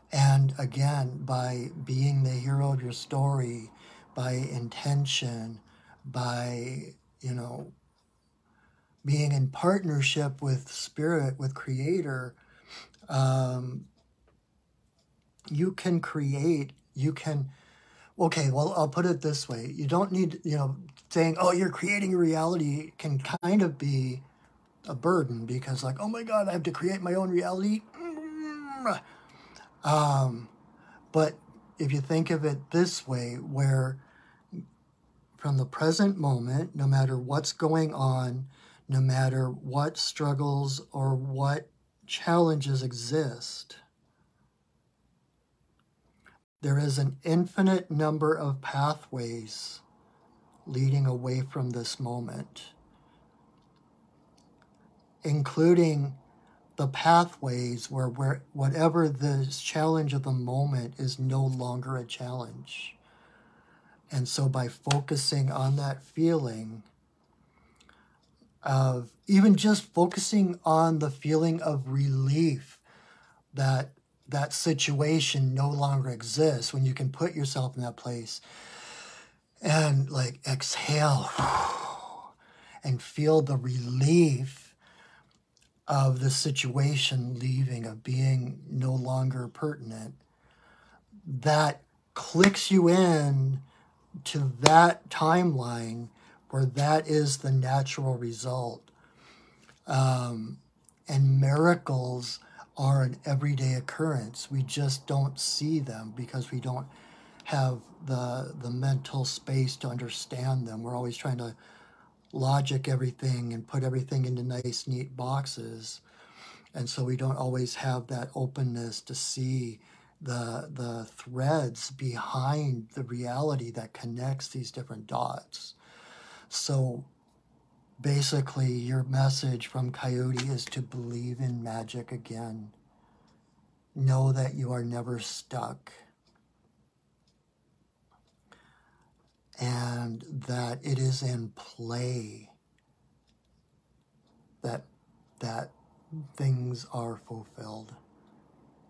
And again, by being the hero of your story, by intention, by, being in partnership with spirit, with creator, you can create, okay, well, I'll put it this way. You don't need, saying, oh, you're creating a reality can kind of be a burden because like, oh my God, I have to create my own reality. But if you think of it this way, where from the present moment, no matter what's going on, no matter what struggles or what challenges exist, there is an infinite number of pathways leading away from this moment, including the pathways where whatever the challenge of the moment is no longer a challenge. And so by focusing on that feeling of, even just focusing on the feeling of relief that that situation no longer exists, when you can put yourself in that place and like exhale and feel the relief of the situation leaving, of being no longer pertinent, that clicks you in to that timeline where that is the natural result. And miracles are an everyday occurrence. We just don't see them because we don't have the mental space to understand them. We're always trying to logic everything and put everything into nice, neat boxes. And so we don't always have that openness to see the threads behind the reality that connects these different dots. So basically, your message from Coyote is to believe in magic again. Know that you are never stuck. And that it is in play that things are fulfilled.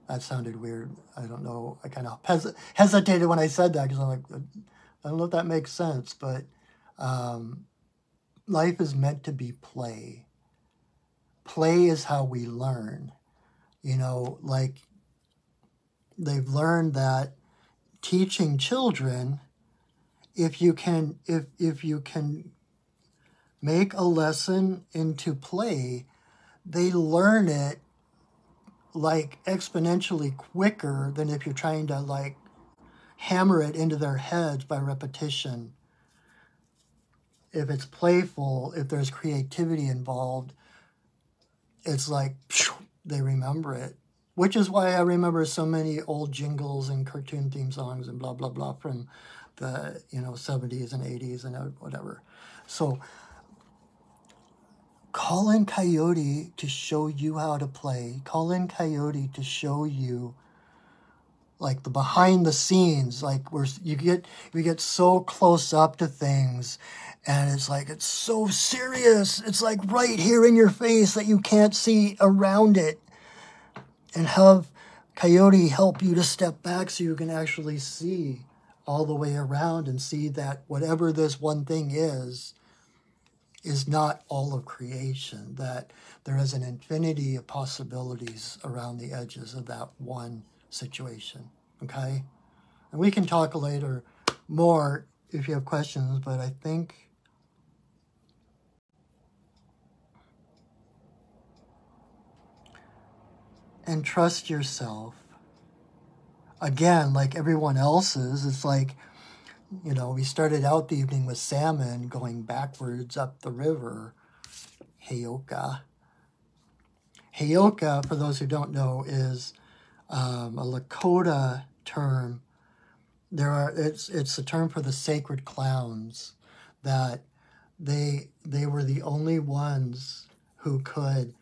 That sounded weird. I don't know. I kind of hesitated when I said that because I'm like, I don't know if that makes sense, but life is meant to be play. Play is how we learn. Like they've learned that teaching children, if you can make a lesson into play, they learn it like exponentially quicker than if you're trying to like hammer it into their heads by repetition. If it's playful, if there's creativity involved, it's like they remember it. Which is why I remember so many old jingles and cartoon theme songs and blah, blah, blah from the 70s and 80s and whatever. So call in Coyote to show you how to play. Call in Coyote to show you like the behind the scenes, like where you get so close up to things and it's like it's so serious. It's like right here in your face that you can't see around it. And have Coyote help you to step back so you can actually see all the way around and see that whatever this one thing is not all of creation, that there is an infinity of possibilities around the edges of that one situation, okay? And we can talk later more if you have questions, but I think and trust yourself. Again, like everyone else's, it's like, we started out the evening with salmon going backwards up the river, Heyoka. Heyoka, for those who don't know, is a Lakota term. It's a term for the sacred clowns, that they were the only ones who could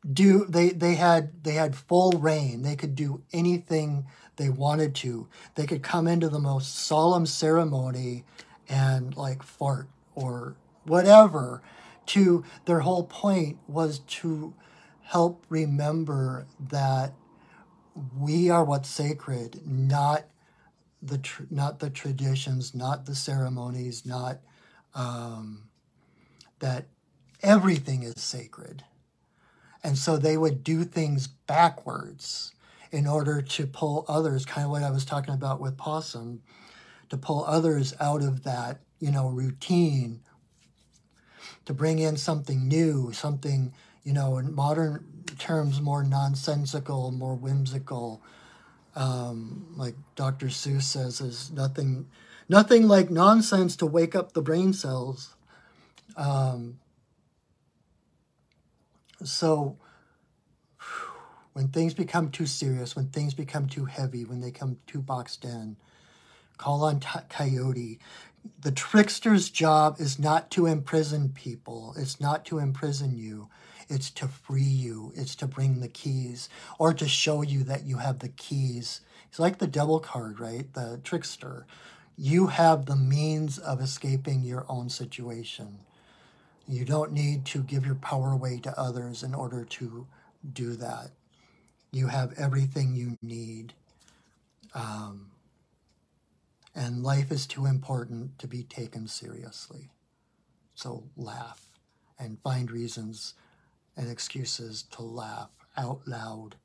they had full reign. They could do anything they wanted to. They could come into the most solemn ceremony and like fart or whatever. Their whole point was to help remember that we are what's sacred, not the traditions, not the ceremonies, not that everything is sacred. And so they would do things backwards. in order to pull others, kind of what I was talking about with Possum, to pull others out of that, you know, routine, to bring in something new, something, you know, in modern terms, more nonsensical, more whimsical. Like Dr. Seuss says, is nothing like nonsense to wake up the brain cells. So when things become too serious, when things become too heavy, when they come too boxed in, call on Coyote. The trickster's job is not to imprison people. It's not to imprison you. It's to free you. It's to bring the keys, or to show you that you have the keys. It's like the devil card, right? The trickster. You have the means of escaping your own situation. You don't need to give your power away to others in order to do that. You have everything you need. And life is too important to be taken seriously. So laugh and find reasons and excuses to laugh out loud,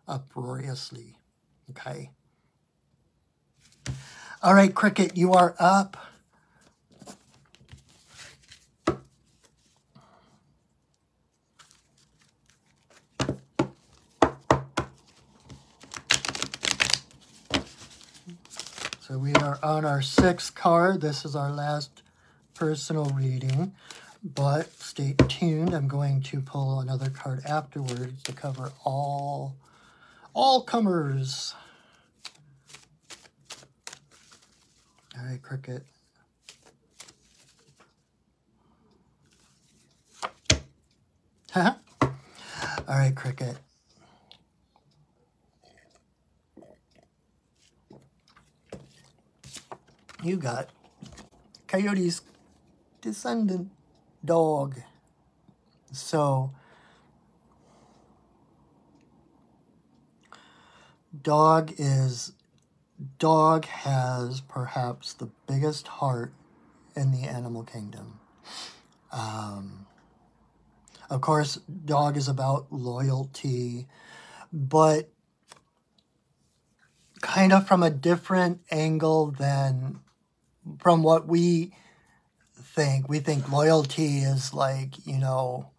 uproariously. Okay? All right, Cricket, you are up. So we are on our 6th card. This is our last personal reading, but stay tuned. I'm going to pull another card afterwards to cover all comers. All right, Cricket. All right, Cricket. You got Coyote's descendant dog. So dog has perhaps the biggest heart in the animal kingdom. Of course, dog is about loyalty, but kind of from a different angle than from what we think. We think loyalty is like, you know,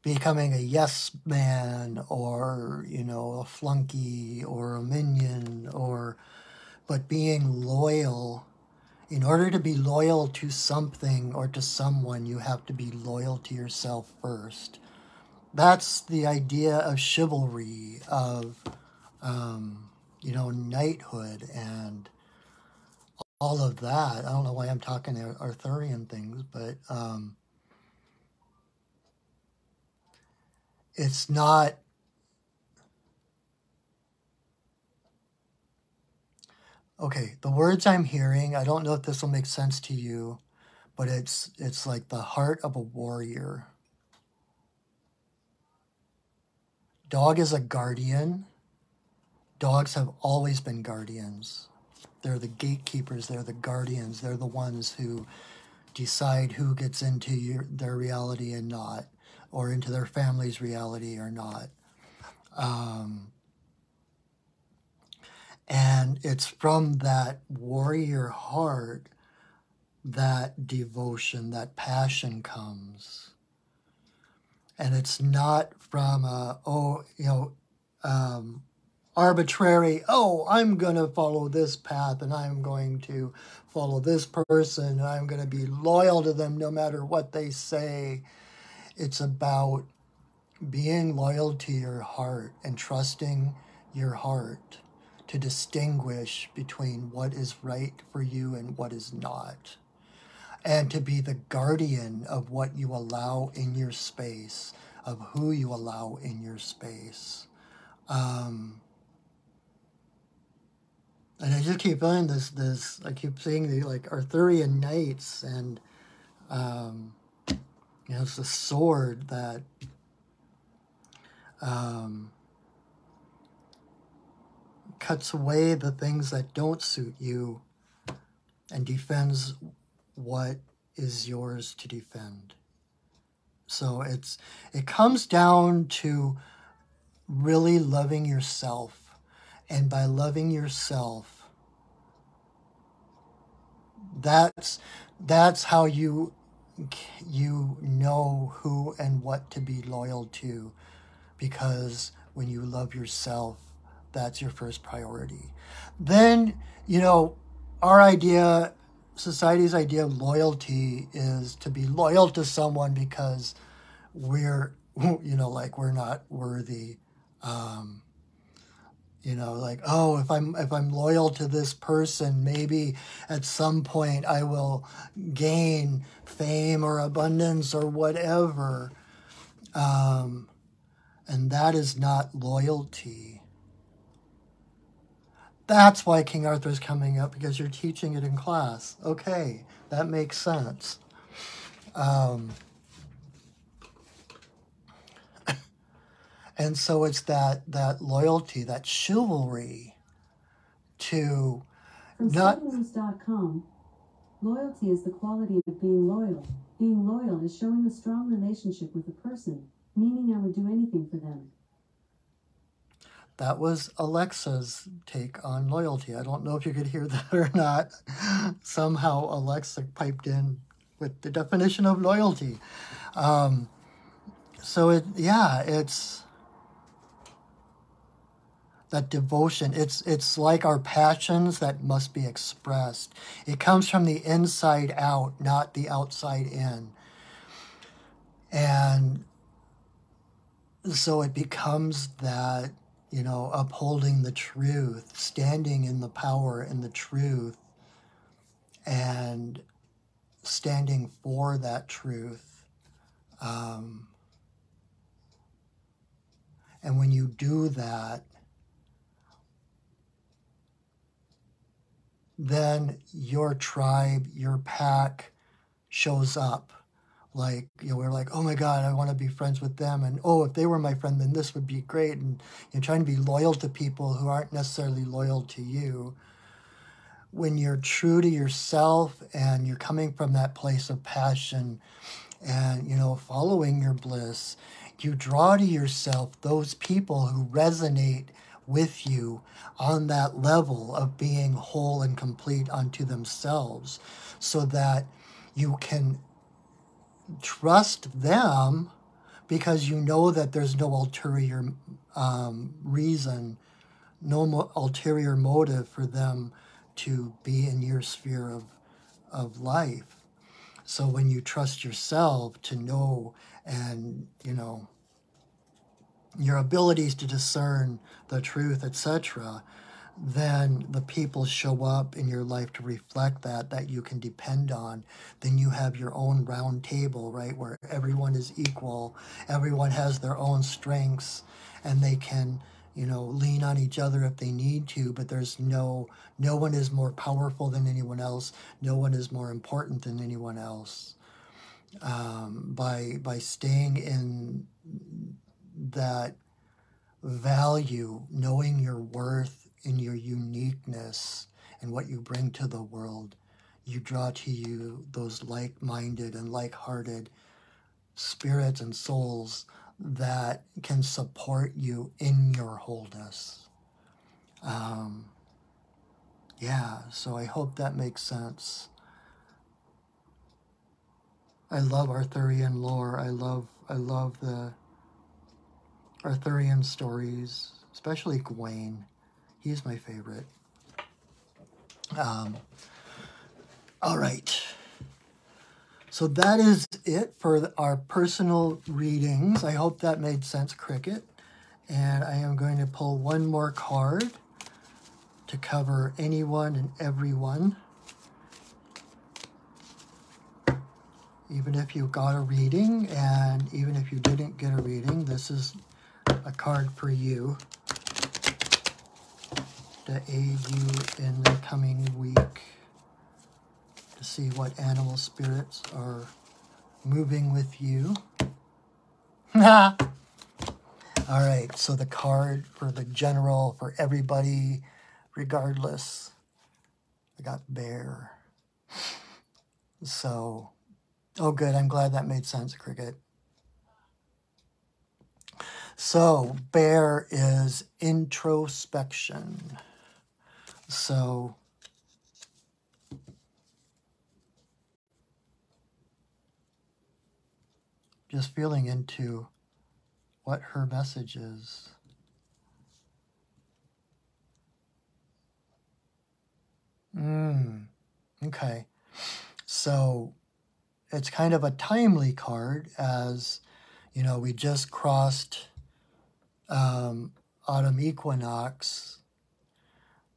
becoming a yes man, or, you know, a flunky or a minion, but being loyal. In order to be loyal to something or to someone, you have to be loyal to yourself first. That's the idea of chivalry, of, you know, knighthood and all of that. I don't know why I'm talking Arthurian things, but it's not... Okay, the words I'm hearing, I don't know if this will make sense to you, but it's like the heart of a warrior. Dog is a guardian. Dogs have always been guardians. They're the gatekeepers, they're the guardians, they're the ones who decide who gets into their reality and not, or into their family's reality or not. And it's from that warrior heart that devotion, that passion comes. And it's not from arbitrary, I'm going to follow this path and I'm going to follow this person and I'm going to be loyal to them no matter what they say. It's about being loyal to your heart and trusting your heart to distinguish between what is right for you and what is not. And to be the guardian of what you allow in your space, of who you allow in your space. And I just keep feeling this, I keep seeing the like Arthurian knights, and it's the sword that cuts away the things that don't suit you and defends what is yours to defend. So it comes down to really loving yourself. And by loving yourself, that's how you know who and what to be loyal to. Because when you love yourself, that's your first priority. Then, our idea, society's idea of loyalty is to be loyal to someone because we're, like we're not worthy. Like, oh, if I'm loyal to this person, maybe at some point I will gain fame or abundance or whatever. And that is not loyalty. That's why King Arthur is coming up, because you're teaching it in class. Okay, that makes sense. And so it's that loyalty, that chivalry to From not... News.com, loyalty is the quality of being loyal. Being loyal is showing a strong relationship with a person, meaning I would do anything for them. That was Alexa's take on loyalty. I don't know if you could hear that or not. Somehow Alexa piped in with the definition of loyalty. So it's that devotion. It's like our passions that must be expressed. It comes from the inside out, not the outside in. And so it becomes that, upholding the truth, standing in the power and the truth, and standing for that truth. And when you do that, then your tribe, your pack shows up. Like, we're like, oh my God, I want to be friends with them. And, oh, if they were my friend, then this would be great. And you're trying to be loyal to people who aren't necessarily loyal to you. When you're true to yourself and you're coming from that place of passion and, following your bliss, you draw to yourself those people who resonate with you on that level of being whole and complete unto themselves, so that you can trust them because you know that there's no ulterior reason, no ulterior motive for them to be in your sphere of life. So when you trust yourself to know and, your abilities to discern the truth, etc., then the people show up in your life to reflect that you can depend on. Then you have your own round table, right, where everyone is equal, everyone has their own strengths, and they can, lean on each other if they need to, but there's no one is more powerful than anyone else, no one is more important than anyone else. By staying in that value, knowing your worth in your uniqueness and what you bring to the world, you draw to you those like-minded and like-hearted spirits and souls that can support you in your wholeness. So I hope that makes sense. I love Arthurian lore. I love the Arthurian stories, especially Gawain. He's my favorite. All right. So that is it for our personal readings. I hope that made sense, Cricket. And I am going to pull one more card to cover anyone and everyone. Even if you got a reading, and even if you didn't get a reading, this is a card for you to aid you in the coming week, to see what animal spirits are moving with you. All right, so the card for the general, for everybody, regardless, I got bear. So, oh good, I'm glad that made sense, Cricket. So bear is introspection. So just feeling into what her message is. Okay. So it's kind of a timely card, as you know, we just crossed autumn equinox,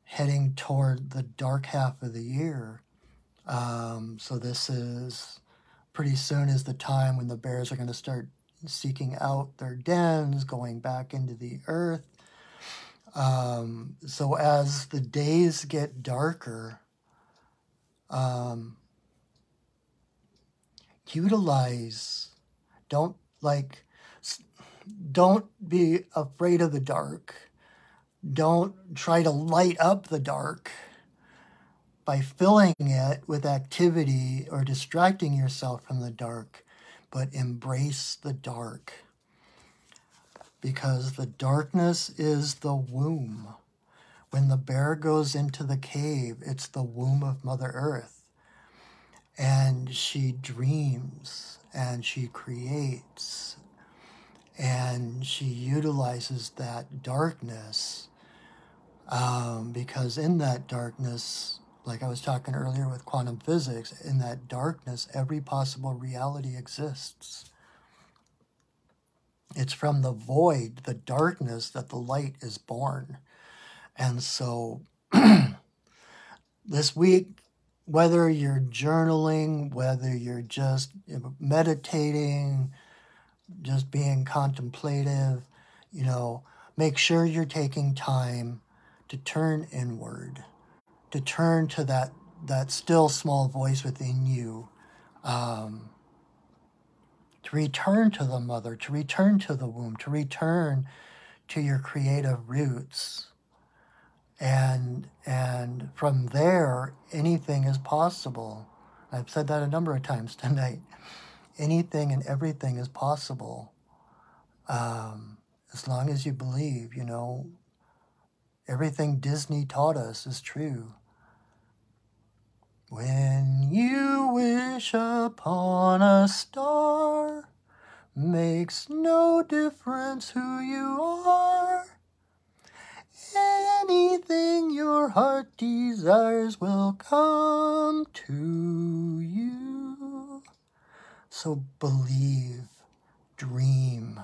heading toward the dark half of the year. So this is pretty soon is the time when the bears are going to start seeking out their dens, going back into the earth. So as the days get darker, utilize, don't be afraid of the dark. Don't try to light up the dark by filling it with activity or distracting yourself from the dark, but embrace the dark. Because the darkness is the womb. When the bear goes into the cave, it's the womb of Mother Earth. And she dreams and she creates and she utilizes that darkness because in that darkness, like I was talking earlier with quantum physics, in that darkness, every possible reality exists. It's from the void, the darkness, that the light is born. And so this week, whether you're journaling, whether you're just meditating, just being contemplative, make sure you're taking time to turn inward, to turn to that still small voice within you, to return to the mother, to return to the womb, to return to your creative roots. And from there, anything is possible. I've said that a number of times tonight. Anything and everything is possible. As long as you believe, everything Disney taught us is true. When you wish upon a star, makes no difference who you are. Anything your heart desires will come to you. So believe, dream.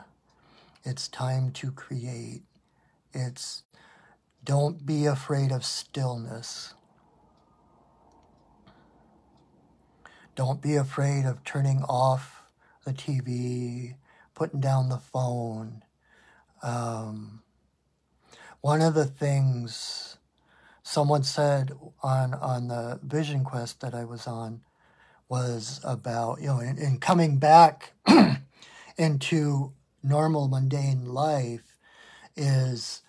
It's time to create. Don't be afraid of stillness. Don't be afraid of turning off the TV, putting down the phone. One of the things someone said on the Vision Quest that I was on was about, in coming back into normal mundane life, it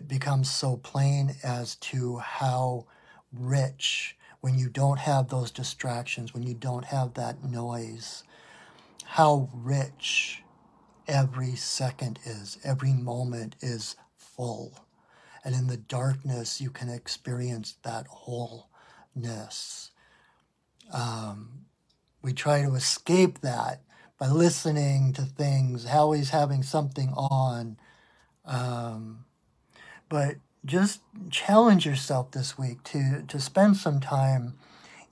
becomes so plain as to how rich, when you don't have those distractions, when you don't have that noise, how rich every second is, every moment is full. And in the darkness, you can experience that wholeness. We try to escape that by listening to things, always having something on. But just challenge yourself this week to spend some time,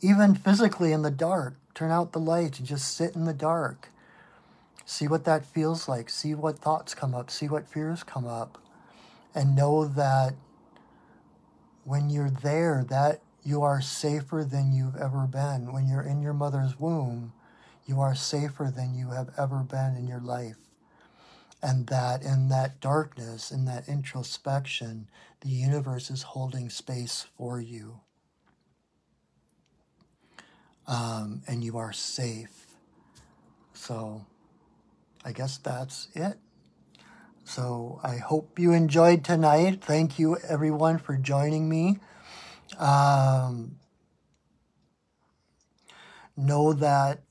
even physically in the dark. Turn out the lights and just sit in the dark. See what that feels like. See what thoughts come up. See what fears come up. And know that when you're there, that you are safer than you've ever been. When you're in your mother's womb, you are safer than you have ever been in your life. And that in that darkness, in that introspection, the universe is holding space for you. And you are safe. So I guess that's it. So I hope you enjoyed tonight. Thank you, everyone, for joining me. Know that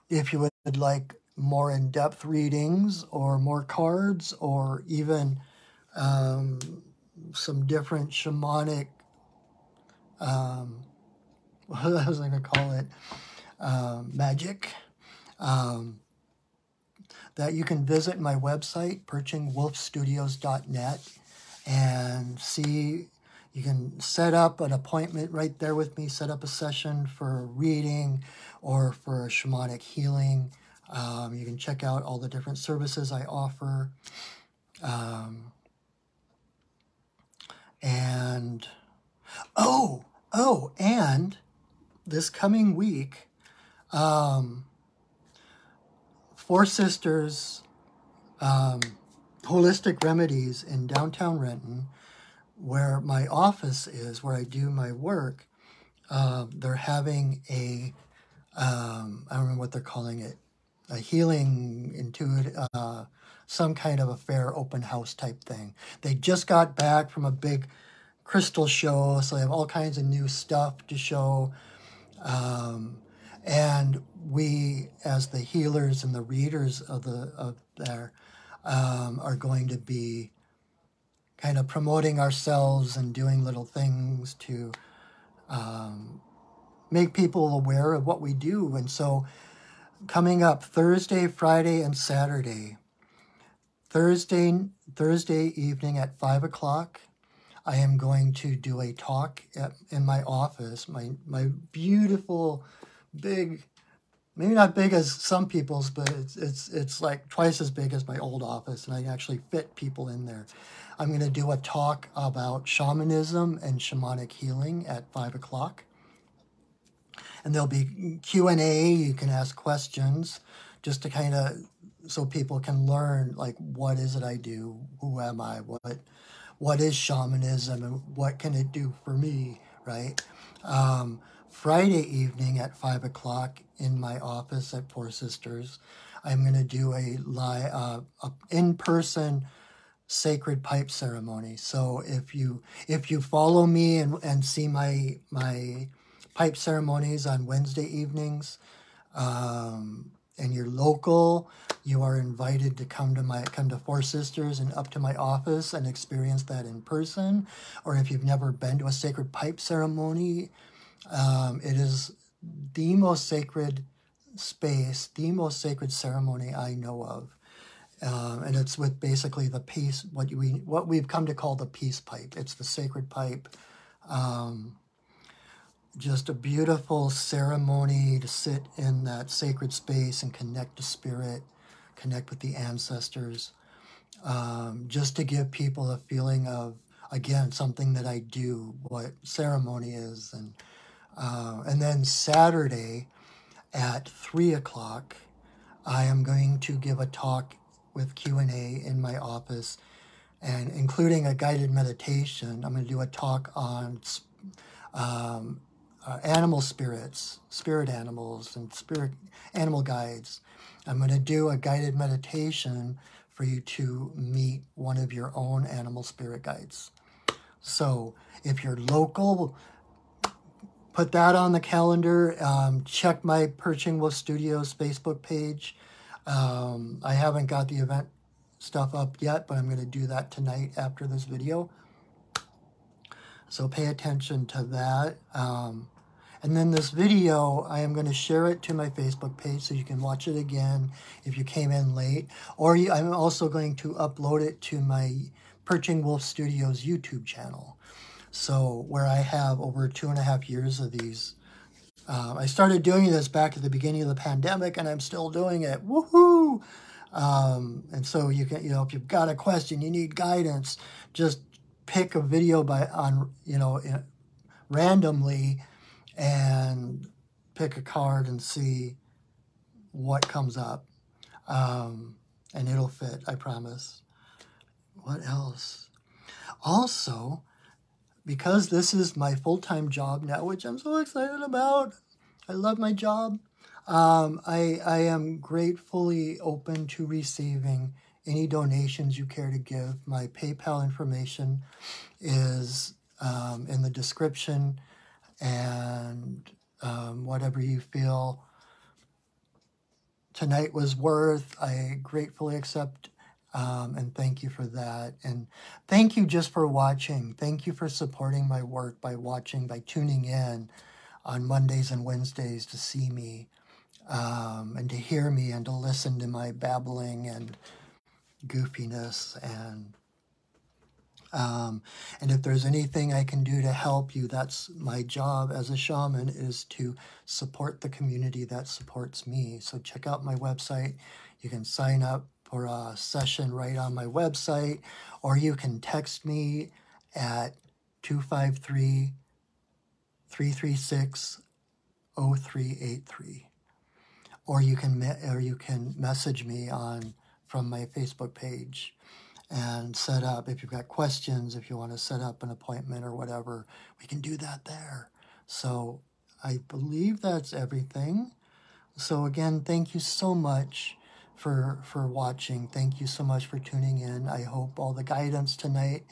if you would like more in-depth readings or more cards or even some different shamanic, what was I going to call it, magic, that you can visit my website, perchingwolfstudios.net, and see. You can set up an appointment right there with me, set up a session for a reading or for a shamanic healing. You can check out all the different services I offer. And this coming week, Four Sisters Holistic Remedies in downtown Renton, where my office is, where I do my work, they're having a, I don't remember what they're calling it, a healing intuitive, some kind of a fair open house type thing. They just got back from a big crystal show, so they have all kinds of new stuff to show. And we, as the healers and the readers of there, are going to be kind of promoting ourselves and doing little things to make people aware of what we do. And so coming up Thursday, Friday, and Saturday, Thursday evening at 5 o'clock, I am going to do a talk in my office, my beautiful, big, maybe not big as some people's, but it's like twice as big as my old office, and I can actually fit people in there. I'm going to do a talk about shamanism and shamanic healing at 5 o'clock. And there'll be Q&A. You can ask questions just to kind of, so people can learn, like, what is it I do? Who am I? What is shamanism, and what can it do for me, right? Friday evening at 5 o'clock in my office at Four Sisters, I'm going to do a in-person sacred pipe ceremony. So if you follow me and see my pipe ceremonies on Wednesday evenings, and you're local, you are invited to come to Four Sisters and up to my office and experience that in person. Or if you've never been to a sacred pipe ceremony, it is the most sacred space, the most sacred ceremony I know of. And it's with basically the peace, what we've come to call the peace pipe. It's the sacred pipe. Just a beautiful ceremony to sit in that sacred space and connect to spirit, connect with the ancestors, just to give people a feeling of, again, something that I do, what ceremony is. And then Saturday at 3 o'clock, I am going to give a talk with Q&A in my office, and including a guided meditation. I'm going to do a talk on animal spirits, spirit animals, and spirit animal guides. I'm going to do a guided meditation for you to meet one of your own animal spirit guides. So if you're local, put that on the calendar. Check my Perching Wolf Studios Facebook page. I haven't got the event stuff up yet, but I'm going to do that tonight after this video. So pay attention to that. And then this video, I am going to share it to my Facebook page so you can watch it again if you came in late. Or I'm also going to upload it to my Perching Wolf Studios YouTube channel. So where I have over 2.5 years of these. I started doing this back at the beginning of the pandemic, and I'm still doing it. Woohoo! And so you can, if you've got a question, you need guidance, just pick a video randomly and pick a card and see what comes up. And it'll fit, I promise. What else? Also, because this is my full-time job now, which I'm so excited about, I love my job, I am gratefully open to receiving any donations you care to give. My PayPal information is in the description, and whatever you feel tonight was worth. I gratefully accept and thank you for that. And thank you just for watching. Thank you for supporting my work by watching, by tuning in on Mondays and Wednesdays to see me and to hear me and to listen to my babbling and goofiness. And if there's anything I can do to help you, that's my job as a shaman, is to support the community that supports me. So check out my website. You can sign up for a session right on my website, or you can text me at 253-336-0383. Or you can message me from my Facebook page and set up, if you've got questions, if you want to set up an appointment or whatever, we can do that there. So I believe that's everything. So again, thank you so much for watching. Thank you so much for tuning in. I hope all the guidance tonight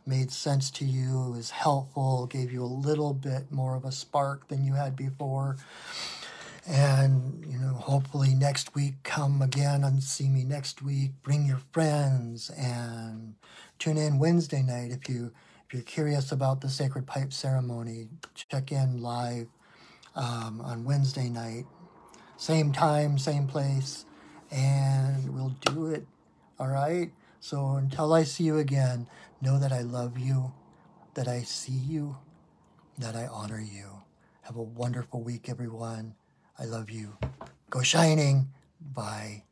made sense to you, was helpful, gave you a little bit more of a spark than you had before. And, hopefully next week, come again and see me next week. Bring your friends and tune in Wednesday night. If you're curious about the Sacred Pipe Ceremony, check in live on Wednesday night. Same time, same place, and we'll do it. All right? So until I see you again, know that I love you, that I see you, that I honor you. Have a wonderful week, everyone. I love you. Go shining. Bye.